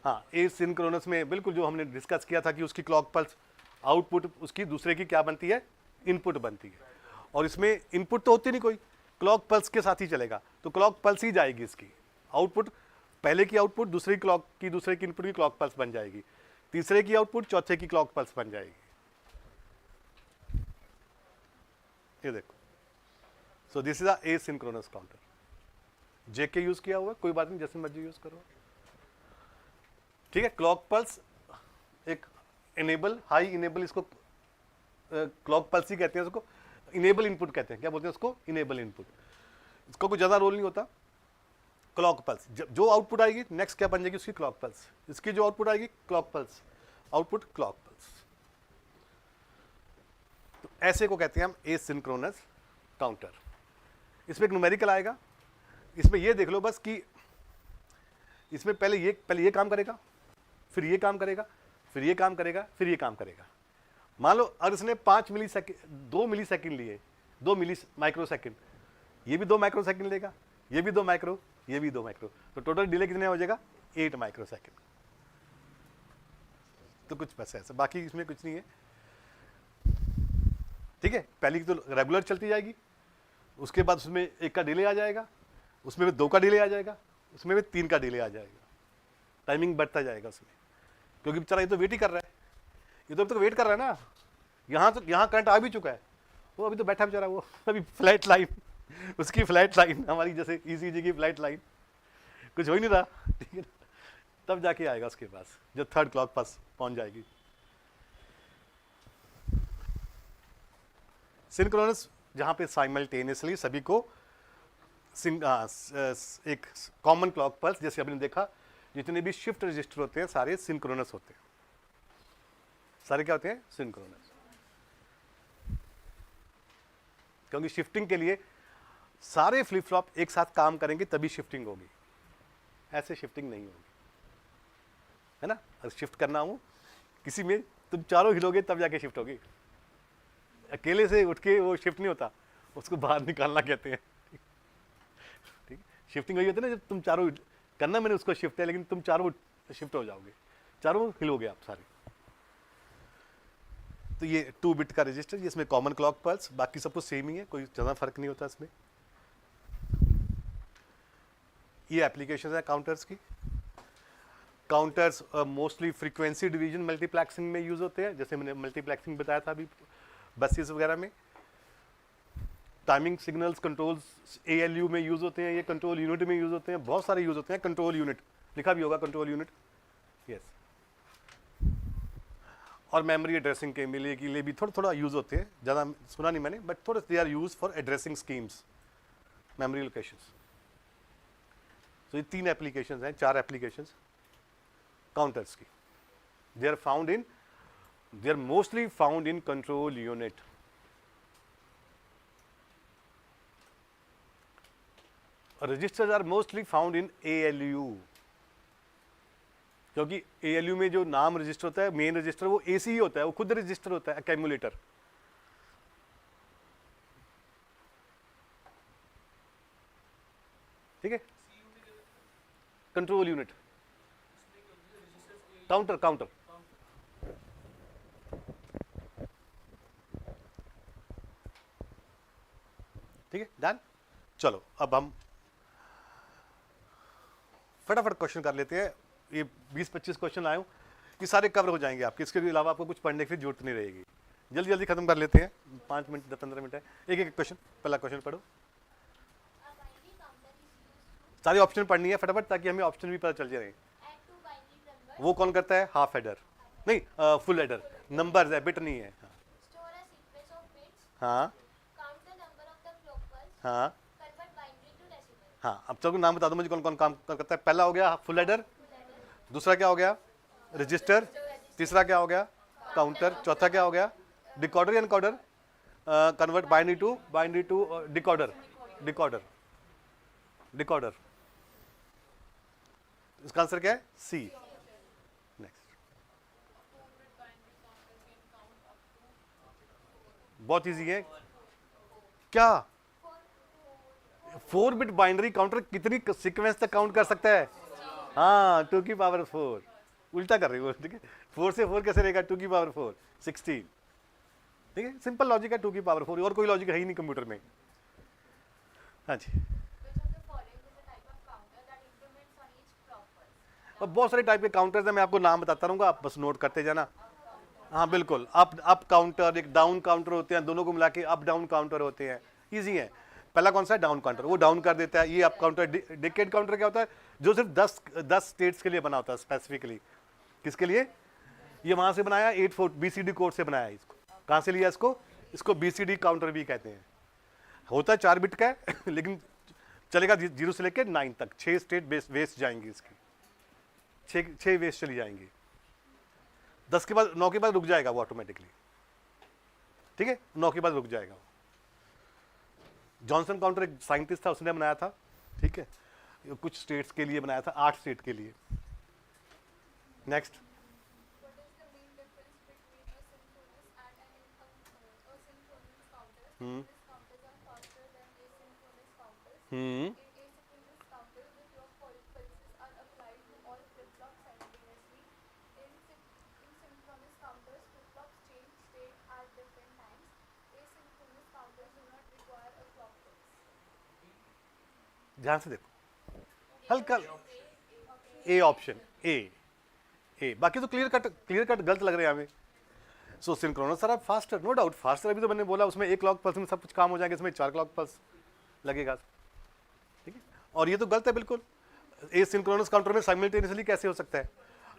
हाँ, एसिंक्रोनस में बिल्कुल जो हमने डिस्कस किया था कि उसकी क्लॉक पल्स आउटपुट उसकी दूसरे की क्या बनती है, इनपुट बनती है, और इसमें इनपुट तो होती नहीं कोई, क्लॉक पल्स के साथ ही चलेगा, तो क्लॉक पल्स ही जाएगी इसकी, आउटपुट पहले की आउटपुट दूसरे की इनपुट की क्लॉक पल्स बन जाएगी, तीसरे की आउटपुट चौथे की क्लॉक पल्स बन जाएगी। ये देखो, so this is a asynchronous counter, JK use किया हुआ, कोई बात नहीं, जैसे मर्जी यूज करो, ठीक है। क्लॉक पल्स एक इनेबल, हाई इनेबल, इसको क्लॉक पल्स ही कहते हैं, उसको इनेबल इनपुट कहते हैं, क्या बोलते हैं उसको, इनेबल इनपुट। इसका कोई ज्यादा रोल नहीं होता। क्लॉक पल्स जो आउटपुट आएगी नेक्स्ट क्या बन जाएगी उसकी क्लॉक पल्स, इसकी जो आउटपुट आएगी clock pulse, output clock pulse. तो ऐसे को कहते हैं हम एसिंक्रोनस काउंटर। इसमें एक न्यूमेरिकल आएगा, इसमें ये देख लो बस कि इसमें पहले ये काम करेगा, फिर ये काम करेगा, फिर ये काम करेगा, फिर ये काम करेगा। मान लो अगर इसने 5 मिली सेकेंड 2 मिली सेकेंड लिए, 2 मिली माइक्रो सेकेंड, ये भी 2 माइक्रो सेकेंड लेगा, ये भी 2 माइक्रो, ये भी 2 माइक्रो, तो टोटल डिले कितने हो जाएगा 8 माइक्रो सेकेंड। तो कुछ पैसे ऐसा, बाकी इसमें कुछ नहीं है, ठीक है। पहली की तो रेगुलर चलती जाएगी, उसके बाद उसमें 1 का डिले आ जाएगा, उसमें भी 2 का डिले आ जाएगा, उसमें भी 3 का डिले आ जाएगा, टाइमिंग बढ़ता जाएगा उसमें, क्योंकि बेचारा ये तो वेट ही कर रहा है, ये तो अभी तक वेट कर रहा है ना। यहाँ करंट आ भी चुका है, वो अभी तो बैठा बेचारा, वो अभी फ्लैट लाइन, उसकी फ्लैट लाइन हमारी जैसे ECG की फ्लैट लाइन, कुछ हो ही नहीं रहा, ठीक है। तब जाके आएगा उसके पास, जब 3rd क्लॉक पास पहुंच जाएगी। सिंक्रोनस जहां पे साइमल्टेनियसली सभी को एक कॉमन क्लॉक पल्स, जैसे आपने देखा जितने भी शिफ्ट रजिस्टर होते हैं सारे सिंक्रोनस होते हैं, सारे क्या होते हैं सिंक्रोनस, क्योंकि शिफ्टिंग के लिए सारे फ्लिप फ्लॉप एक साथ काम करेंगे तभी शिफ्टिंग होगी, ऐसे शिफ्टिंग नहीं होगी, है ना। अगर शिफ्ट करना हो किसी में, तुम चारों हिलोगे तब जाके शिफ्ट होगी, अकेले से उठ के वो शिफ्ट नहीं होता, उसको बाहर निकालना कहते हैं, ठीक। शिफ्टिंग वही होती है ना, जब तुम चारों करना, मैंने उसको शिफ्ट है, लेकिन तुम चारों शिफ्ट हो जाओगे, चारों हिलोगे आप सारे। तो ये 2 बिट का रजिस्टर, इसमें कॉमन क्लॉक पल्स, बाकी सब कुछ सेम ही है, कोई ज़्यादा फर्क नहीं होता इसमें। ये एप्लीकेशन है काउंटर्स की। Counters mostly frequency division multiplexing में यूज होते हैं, जैसे मैंने मल्टीप्लेक्सिंग बताया था अभी बसेस वगैरह में। टाइमिंग सिग्नल्स कंट्रोल्स ALU में यूज होते हैं, ये कंट्रोल यूनिट में यूज होते हैं, बहुत सारे यूज होते हैं। कंट्रोल यूनिट लिखा भी होगा, कंट्रोल यूनिट, यस। और मेमोरी एड्रेसिंग के लिए भी थोड़ा थोड़ा यूज होते हैं, ज़्यादा सुना नहीं मैंने, बट थोड़े they are use for addressing schemes, memory locations. तो ये 3 एप्लीकेशंस हैं, 4 एप्लीकेशंस काउंटर्स की। They are mostly found in control unit. Registers are mostly found in ALU, क्योंकि ALU में जो नाम रजिस्टर होता है, मेन रजिस्टर, वो AC ही होता है, वो खुद रजिस्टर होता है, एक्यूमुलेटर, ठीक है। कंट्रोल यूनिट, काउंटर, ठीक है, डन। चलो अब हम फटाफट क्वेश्चन कर लेते हैं, ये 20-25 क्वेश्चन आए हो, ये सारे कवर हो जाएंगे आपके, इसके अलावा आपको कुछ पढ़ने की जरूरत नहीं रहेगी। जल्दी जल्दी खत्म कर लेते हैं, 5 मिनट 10-15 मिनट है, एक क्वेश्चन। पहला क्वेश्चन पढ़ो, सारे ऑप्शन पढ़नी है फटाफट, ताकि हमें ऑप्शन भी पता चल जाए। वो कौन करता है? हाफ एडर, नहीं फुल एडर, नंबर है, बिट नहीं है। हाँ हाँ हाँ, अब चलो नाम बता दो मुझे, कौन कौन काम करता है। पहला हो गया फुल एडर, दूसरा क्या हो गया रजिस्टर, तीसरा क्या हो गया काउंटर, चौथा क्या हो गया डिकोडर या encoder, convert binary to decoder, decoder. इसका आंसर क्या है? सी। नेक्स्ट, बहुत इजी है क्या? 4 बिट बाइनरी काउंटर कितनी सीक्वेंस तक काउंट कर सकता है? हाँ, 2 की पावर 4। उल्टा कर रही हो, ठीक है। 4 से 4 कैसे रहेगा? 2 की पावर 4, 16। ठीक है, सिंपल लॉजिक है, 2 की पावर 4, और कोई लॉजिक है ही नहीं कंप्यूटर में। हाँ जी, और बहुत सारे टाइप के काउंटर्स हैं, मैं आपको नाम बताता रहूँगा, आप बस नोट करते जाना। हाँ बिल्कुल, अप काउंटर, एक डाउन काउंटर होते हैं, दोनों को मिला के अप डाउन काउंटर होते हैं। ईजी है। पहला कौन सा है? डाउन काउंटर, वो डाउन कर देता है। ये अप काउंटर, डिकेड काउंटर क्या होता है? जो सिर्फ 10 स्टेट्स के लिए बना होता है स्पेसिफिकली। किसके लिए? ये वहाँ से बनाया, 8 BCD कोड से बनाया। इसको कहाँ से लिया? इसको BCD काउंटर भी कहते हैं। होता है 4 बिट का है लेकिन चलेगा 0 से लेकर 9 तक। 6 स्टेट वेस्ट जाएंगी इसकी, 6 वेस्ट चली जाएंगी। 10 के बाद 9 के बाद रुक जाएगा वो ऑटोमेटिकली। ठीक है, 9 के बाद रुक जाएगा। जॉनसन काउंटर एक साइंटिस्ट था, उसने बनाया था। ठीक है, कुछ स्टेट्स के लिए बनाया था, 8 स्टेट के लिए। Next, hmm counters are faster than asynchronous counters. Hmm In asynchronous counters, the clock pulses are applied to all flip-flops simultaneously. In synchronous counters, flip-flops change state at different times. Asynchronous counters do not require a clock pulse. ध्यान से देखो, हल्का A option, ए बाकी तो clear cut गलत लग रहे हैं हमें. So synchronous are faster, no doubt faster. अभी तो मैंने बोला उसमें 1 क्लॉक पल्स में सब कुछ काम हो जाएगा, इसमें 4 क्लॉक पल्स लगेगा. ठीक है, और ये तो गलत है बिल्कुल. ए सिंक्रोनस काउंटर में साइमल्टेनियसली कैसे हो सकता है,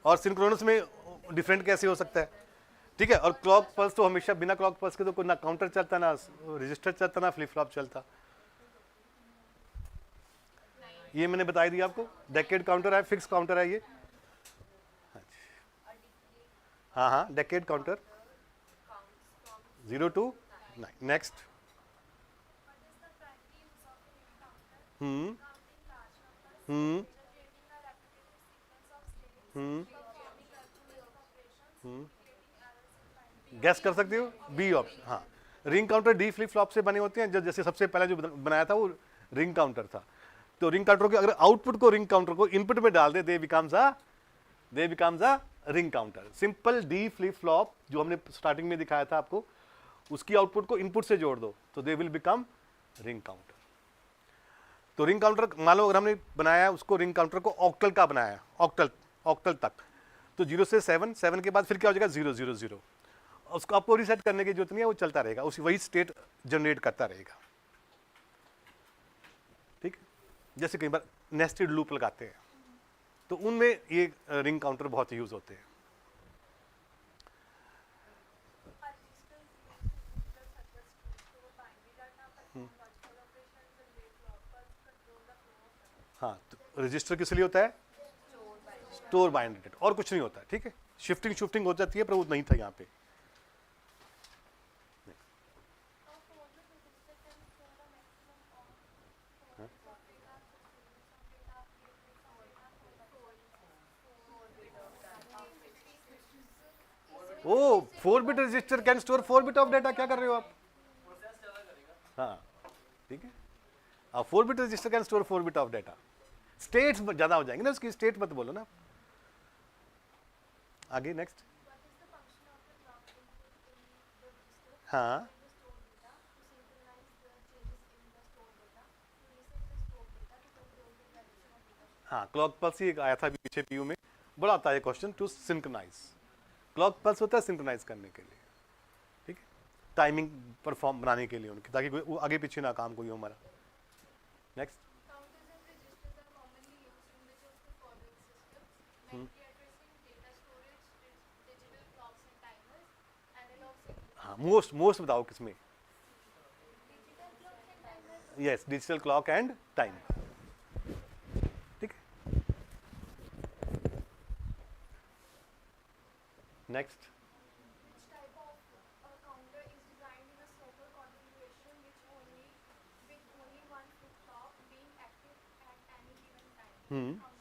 और सिंक्रोनस में डिफरेंट कैसे हो सकता है. ठीक है, और क्लॉक पल्स तो हमेशा बिना क्लॉक पल्स के तो कोई ना काउंटर चलता, ना रजिस्टर चलता, ना फ्लिप फ्लॉप चलता. ये मैंने बता दिया आपको. डेकेड काउंटर है, फिक्स काउंटर है ये. हाँ हाँ, decade counter 0 to 9. Next. What is the primary use of a ring counter? Hmm Counting large numbers, hmm generating a repetitive sequence of states, hmm performing calculus operations, hmm creating errors in binary. Gas कर सकते हो, B option. हाँ, ring counter D flip flop से बने होते हैं. जैसे सबसे पहले जो बनाया था वो रिंग काउंटर था. तो रिंग काउंटर के अगर आउटपुट को रिंग काउंटर को इनपुट में डाल दे, they becomes a ring counter. Simple D flip flop जो हमने स्टार्टिंग में दिखाया था आपको, उसकी आउटपुट को इनपुट से जोड़ दो तो they will become ring counter. तो रिंग काउंटर मान लो अगर हमने बनाया उसको, रिंग काउंटर को ऑक्टल का बनाया, ऑक्टल तक, तो 0 से 7 के बाद फिर क्या हो जाएगा 0 0 0. उसको आपको रिसेट करने की जरूरत नहीं है, वो चलता रहेगा, उसी वही स्टेट जनरेट करता रहेगा. ठीक है, जैसे कई बार नेस्टेड लूप लगाते हैं तो उनमें ये रिंग काउंटर बहुत यूज होते हैं. A register is used to circuits to store binary data, perform logical operations, generate clock pulse, control the flow of data. हाँ, तो रजिस्टर किस लिए होता है, स्टोर बाइनरी डेटा, और कुछ नहीं होता है. ठीक है, शिफ्टिंग हो जाती है, पर वो नहीं था यहाँ पे. A forward register can store a maximum of 4 bits of data, 16 bits of data, 8 bits of data, 4 oh 4 bit register can store 4 bit of data. क्या कर रहे हो आप? प्रोसेस ज़्यादा करेगा. हाँ, ठीक है, अब 4 bit register can store 4 bit of data. States ज्यादा हो जाएंगे ना, उसकी स्टेट मत बोलो ना. आगे next. What is the function of the clock input in the register? हाँ, To store data, to synchronize the changes in the stored data, to reset the stored data, to control the direction of data. हाँ, clock pulse ही एक आया था अभी पीछे PU में, बड़ा आता है question. To synchronize, clock pulse होता है सिंक्रोनाइज करने के लिए. ठीक है, टाइमिंग परफॉर्म बनाने के लिए उनकी, ताकि वो आगे पीछे ना काम कोई हो हमारा. Next. Counters and registers are commonly used in which of the following systems? Memory addressing, data storage, digital clocks and timers, analog signal. हाँ, मोस्ट बताओ किसमें. Digital clocks and timers. Yes, digital clock and time. ठीक है, next. Which type of a counter is designed in a circle configuration with only one flip-flop being active at any given time?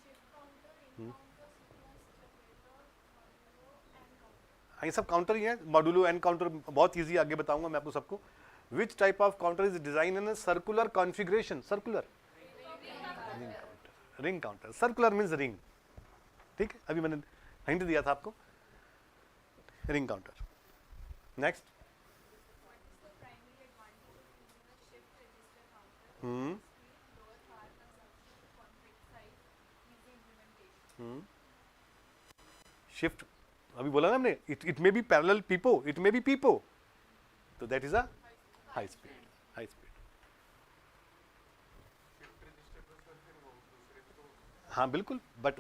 Shift counter, ring counter, sequence generator, modulo, and counter. हाँ, ये सब counter ही है. Modulo and counter बहुत easy, आगे बताऊंगा मैं आपको सबको. Which type of counter is design in circular configuration. Circular ring counter. Circular means ring. ठीक है, अभी मैंने हिंट दिया था आपको. Ring counter. Next. What is the primary advantage of using a shift register counter? Speed, lower power consumption, compact size, easy implementation. Shift अभी बोला ना हमने, it may be parallel PIPO, it may be PIPO, तो that is a high speed. High speed. हाँ बिल्कुल, but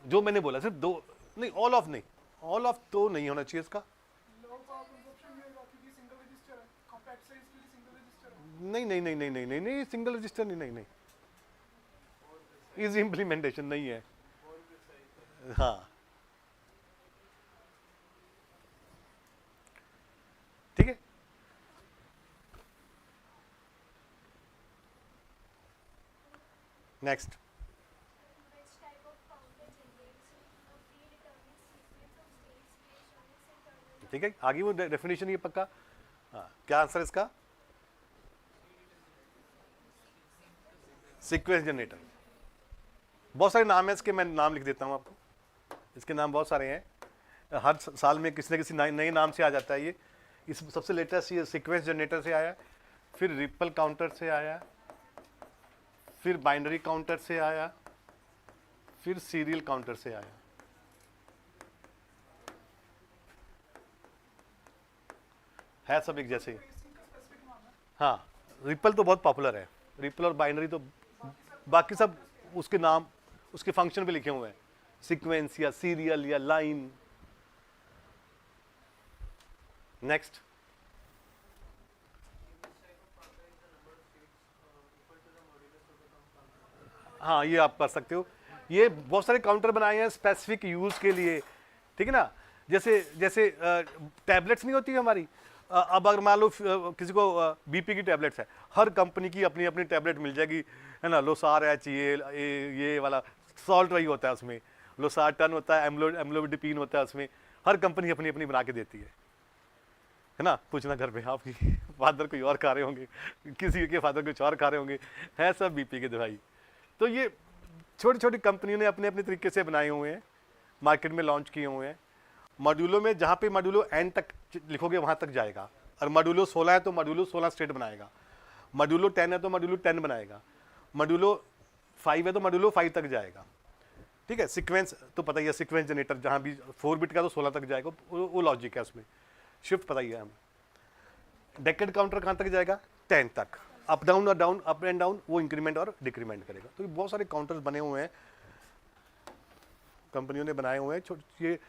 जो मैंने बोला सिर्फ दो नहीं, ऑल ऑफ नहीं, ऑल ऑफ तो नहीं होना चाहिए इसका. लो पावर कंजप्शन ये होगा क्योंकि सिंगल रजिस्टर है, कॉम्पैक्ट साइज के लिए सिंगल रजिस्टर है. नहीं नहीं नहीं नहीं नहीं नहीं नहीं, सिंगल रजिस्टर नहीं, नहीं नहीं, इजी इम्प्लीमेंटेशन नहीं है. हाँ ठीक है. Next. Which type of counter generates a predetermined sequence of states based on its internal ठीक है, आगे वो डेफिनेशन ये पक्का हाँ, क्या आंसर इसका? Sequence generator. बहुत सारे नाम है इसके, मैं नाम लिख देता हूँ आपको। इसके नाम बहुत सारे हैं, हर साल में किसी न किसी नए नाम से आ जाता है ये। इस सबसे लेटेस्ट ये सीक्वेंस जनरेटर से आया, फिर रिपल काउंटर से आया, फिर बाइनरी काउंटर से आया, फिर सीरियल काउंटर से आया। है सब एक जैसे ही। हाँ, रिपल तो बहुत पॉपुलर है, रिपल और बाइनरी तो बाकी सब उसके नाम उसके फंक्शन पे लिखे हुए हैं, सीक्वेंस या सीरियल या लाइन। नेक्स्ट, हाँ ये आप कर सकते हो। ये बहुत सारे काउंटर बनाए हैं स्पेसिफिक यूज के लिए, ठीक है ना। जैसे जैसे टैबलेट्स नहीं होती है हमारी, अब अगर मान लो किसी को बीपी की टैबलेट्स है, हर कंपनी की अपनी अपनी टैबलेट मिल जाएगी, है ना। लोसार एच, ये वाला सॉल्ट वही होता है उसमें, लोसार टन होता है, एम्लोडिपिन होता है उसमें। हर कंपनी अपनी अपनी बना के देती है ना। पूछना घर पे, आपकी फादर कोई और खा रहे होंगे, किसी के फादर कुछ और खा रहे होंगे, है सब बीपी की दवाई। तो ये छोटी छोटी कंपनियों ने अपने अपने तरीके से बनाए हुए हैं, मार्केट में लॉन्च किए हुए हैं। मॉड्यूलो में जहाँ पे मॉड्यूलो एन तक लिखोगे वहाँ तक जाएगा, और मॉड्यूलो 16 है तो मॉड्यूलो 16 स्टेट बनाएगा, मॉड्यूलो 10 है तो मॉड्यूलो 10 बनाएगा, मॉड्यूलो 5 है तो मॉड्यूलो 5 तक जाएगा, ठीक है। सीक्वेंस तो पता ही है, सीक्वेंस जनरेटर जहाँ भी 4 बिट का तो 16 तक जाएगा, वो लॉजिक है उसमें। शिफ्ट पता ही है हमें। डेकेड काउंटर कहाँ तक जाएगा? 10 तक। अप डाउन और डाउन, अप एंड डाउन, वो इंक्रीमेंट और डिक्रीमेंट करेगा। तो ये बहुत सारे काउंटर्स बने हुए हैं, कंपनियों ने बनाए हुए हैं छोटे, ये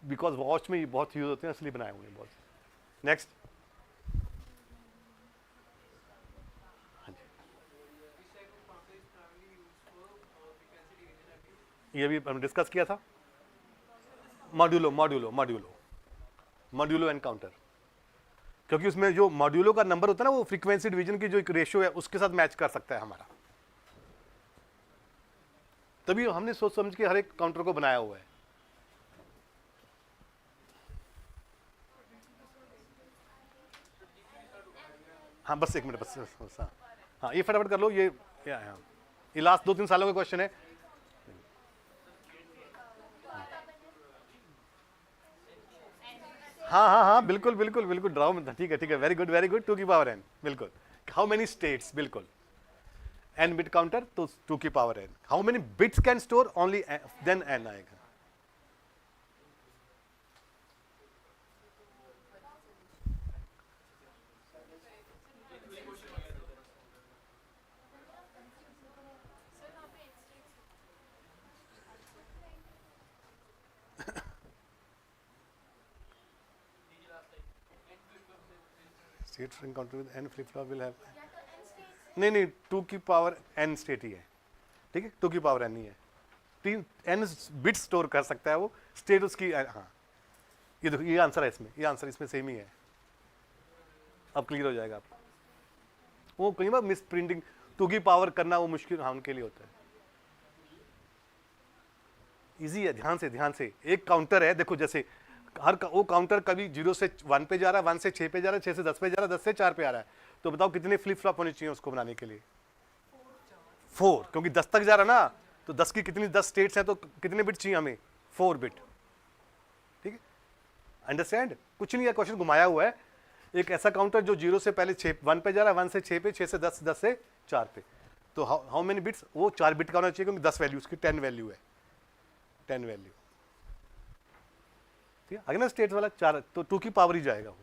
बिकॉज वॉच में ये बहुत यूज होते हैं इसलिए बनाए हुए हैं बहुत। नेक्स्ट, हाँ जी, ये भी हमने डिस्कस किया था। मॉड्यूलो एंड काउंटर, क्योंकि उसमें जो मॉड्यूलो का नंबर होता है ना, वो फ्रीक्वेंसी डिवीजन की जो एक रेशियो है उसके साथ मैच कर सकता है हमारा। तभी हमने सोच समझ के हर एक काउंटर को बनाया हुआ है। हाँ बस एक मिनट, बस हाँ ये फटाफट कर लो। ये लास्ट 2-3 सालों का क्वेश्चन है। हाँ बिल्कुल बिल्कुल बिल्कुल, ड्राओ में। ठीक है, वेरी गुड, 2 की पावर n, बिल्कुल। हाउ मेनी स्टेट्स, बिल्कुल n बिट काउंटर तो 2 की power n। How many bits can store, only then n आएगा। State counter with n flip flop will have, नहीं 2 की पावर n स्टेट ही है, ठीक है। 2 की पावर n ही है, 3 n बिट स्टोर कर सकता है वो, स्टेट उसकी। हाँ ये देखो, ये आंसर है इसमें, ये आंसर इसमें सेम ही है। अब क्लियर हो जाएगा आपको। वो कई बार मिस प्रिंटिंग 2 की पावर करना वो मुश्किल, हाँ उनके लिए होता है। इजी है, ध्यान से एक काउंटर है, देखो जैसे हर वो काउंटर कभी 0 से 1 पे जा रहा है, 1 से 6 पे जा रहा है, 6 से 10 पे जा रहा है, 10 से 4 पे आ रहा है। तो बताओ कितने फ्लिप फ्लॉप होने चाहिए उसको बनाने के लिए? 4, क्योंकि 10 तक जा रहा ना, तो 10 की कितनी 10 स्टेट्स हैं, तो कितने बिट चाहिए हमें? 4 बिट, ठीक है। अंडरस्टैंड? कुछ नहीं है, क्वेश्चन घुमाया हुआ है। एक ऐसा काउंटर जो 0 से पहले 1 पे जा रहा है, 1 से 6 पे, 6 से 10, 10 से 4 पे। तो हाउ मेनी बिट्स? वो 4 बिट का होना चाहिए, क्योंकि 10 वैल्यू उसकी 10 वैल्यू है, 10 वैल्यू, ठीक है। अगर ना स्टेट वाला 4 तो 2 की पावर ही जाएगा वो।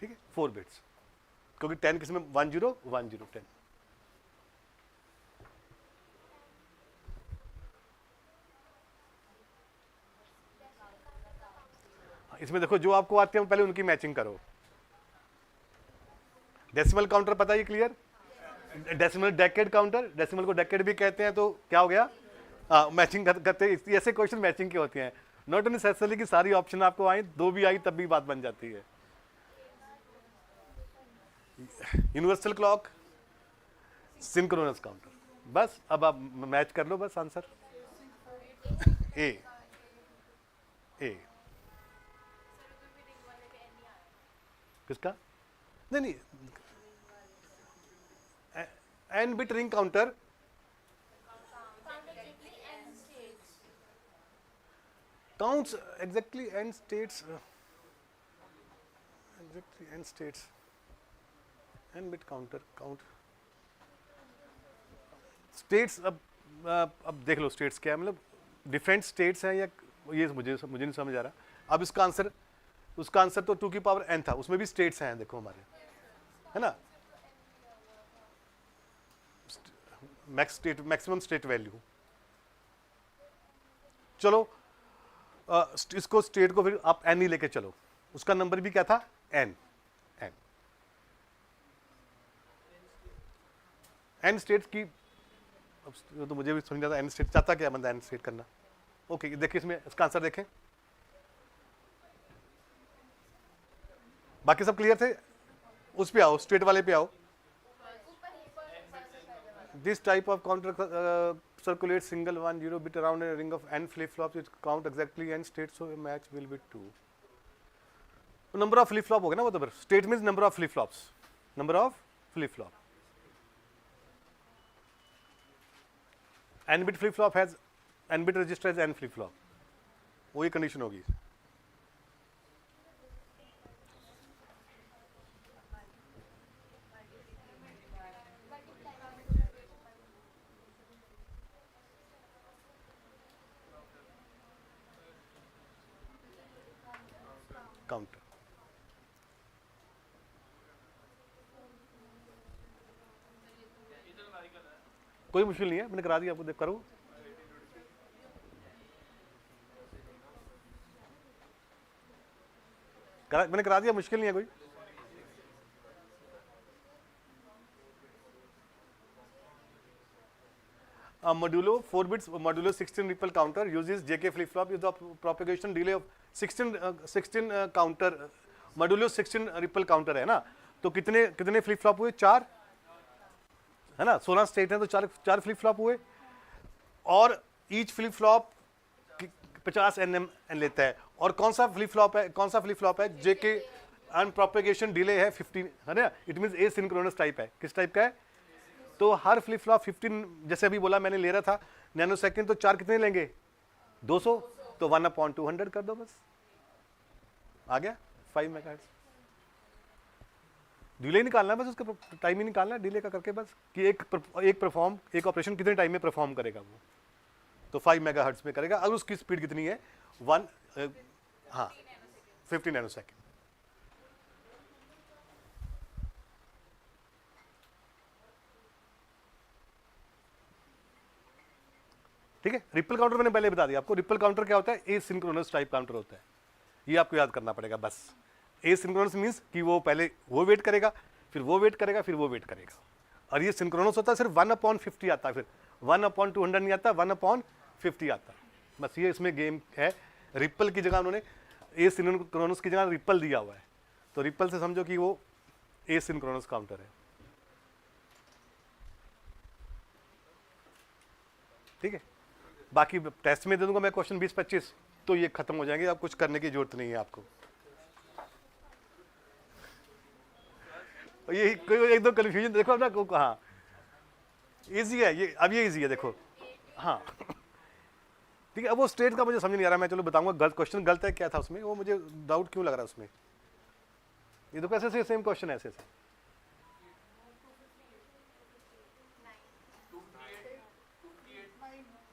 ठीक है, 4 बिट्स, क्योंकि 10 किसमें 10 10 10। इसमें देखो जो आपको आते हैं पहले उनकी मैचिंग करो। डेसिमल काउंटर पता है, clear? Decimal decade counter, decimal को डेकेड भी कहते हैं, तो क्या हो गया? मैचिंग करते हैं। ऐसे क्वेश्चन मैचिंग के होते हैं, नॉट नेसेसरली कि सारी ऑप्शन आपको आई, 2 भी आई तब भी बात बन जाती है। यूनिवर्सल क्लॉक, सिंक्रोनस काउंटर, बस अब आप मैच कर लो, बस आंसर ए। ए किसका? नहीं नहीं, N bit ring counter counts exactly n states n bit counter count states. अब देख लो states क्या है, मतलब डिफरेंट स्टेट्स हैं या ये मुझे नहीं समझ आ रहा. अब इसका आंसर, उसका आंसर तो 2 की पावर n था, उसमें भी स्टेट्स हैं देखो हमारे, है ना. Maximum state value. चलो इसको स्टेट को फिर आप एन ही लेके चलो, उसका नंबर भी क्या था? एन. एन स्टेट की, अब तो मुझे भी समझ आता एन स्टेट चाहता क्या बंदा एन स्टेट करना. ओके देखिए इसमें इसका आंसर देखें. बाकी सब क्लियर थे? उस पे आओ, स्टेट वाले पे आओ. This type of counter circulates single 1 0 bit around a ring of n flip flops which count exactly n states, so a match will be 2. तो number of flip flop हो गया ना वो, तो फिर state means number of flip flops, number of flip flop. n bit flip flop has n bit register has n flip flop, वही condition होगी. Counter कोई मुश्किल नहीं है, मैंने करा दिया आपको, देख करो. मैंने करा दिया, मुश्किल नहीं है कोई. modulo 4 bits modulo 16 ripple counter uses JK flip flop with the propagation delay of 16 counter modulo 16 ripple counter है ना. तो कितने फ्लिप फ्लॉप हुए? 4 है ना. 16 स्टेट है तो 4 फ्लिप फ्लॉप हुए, और ईच फ्लिप फ्लॉप 50 nm लेता है. और कौन सा फ्लिप फ्लॉप है? JK एंड प्रोपेगेशन डिले है 15, है ना. It means a synchronous type है. किस टाइप का है? तो हर फ्लिप फ्लॉप 15, जैसे अभी बोला मैंने ले रहा था नैनो सेकंड, तो 4 कितने लेंगे? 200, तो 1/200 कर दो बस, आ गया 5 मेगाहर्ट्ज. डिले निकालना है बस, उसका टाइम ही निकालना है डिले का करके बस, कि एक ऑपरेशन कितने टाइम में परफॉर्म करेगा वो. तो 5 मेगाहर्ट्ज में करेगा. और उसकी स्पीड कितनी है? 50 नैनो सेकंड. ठीक है. रिपल काउंटर मैंने पहले बता दिया आपको. रिपल काउंटर क्या होता है? ए सिंक्रोनस टाइप काउंटर होता है. ये आपको याद करना पड़ेगा बस. ए सिंक्रोनस मींस कि वो पहले वो वेट करेगा, फिर वो वेट करेगा, फिर वो वेट करेगा. और ये सिंक्रोनस होता है सिर्फ 1/50 आता है, फिर 1/200 नहीं आता, 1/50 आता है. बस ये इसमें गेम है. रिपल की जगह उन्होंने ए सिंक्रोनस की जगह रिपल दिया हुआ है, तो रिपल से समझो कि वो ए सिंक्रोनस काउंटर है. ठीक है. बाकी टेस्ट में दे दूंगा मैं क्वेश्चन 20-25, तो ये खत्म हो जाएंगे. अब कुछ करने की जरूरत नहीं है आपको. ये कोई एक दो कंफ्यूजन देखो अपना को. हाँ इजी है ये, अब ये इजी है देखो. हाँ ठीक है. अब वो स्टेट का मुझे समझ नहीं आ रहा, मैं चलो बताऊंगा क्वेश्चन गलत है क्या था उसमें, वो मुझे डाउट क्यों लग रहा है उसमें. ये तो कैसे सेम क्वेश्चन है ऐसे.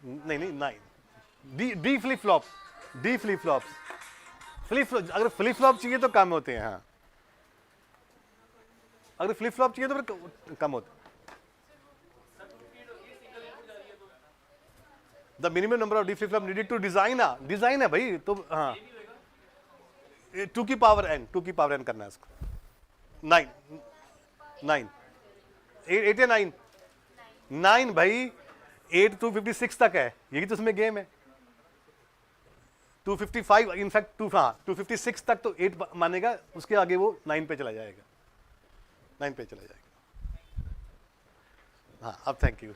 नहीं 9 डी फ्लिप फ्लॉप. अगर फ्लिप फ्लॉप चाहिए तो कम होते हैं. हाँ अगर फ्लिप फ्लॉप चाहिए तो फिर कम होते हैं. The minimum number of D flip flop needed to design है भाई. तो हाँ 2 की पावर n करना है इसको. 9 8 या 9 भाई. 8 to 56 तक है, यही तो उसमें गेम है. 255 इनफैक्ट 256 तक तो 8 मानेगा, उसके आगे वो 9 पे चला जाएगा. हाँ अब थैंक यू.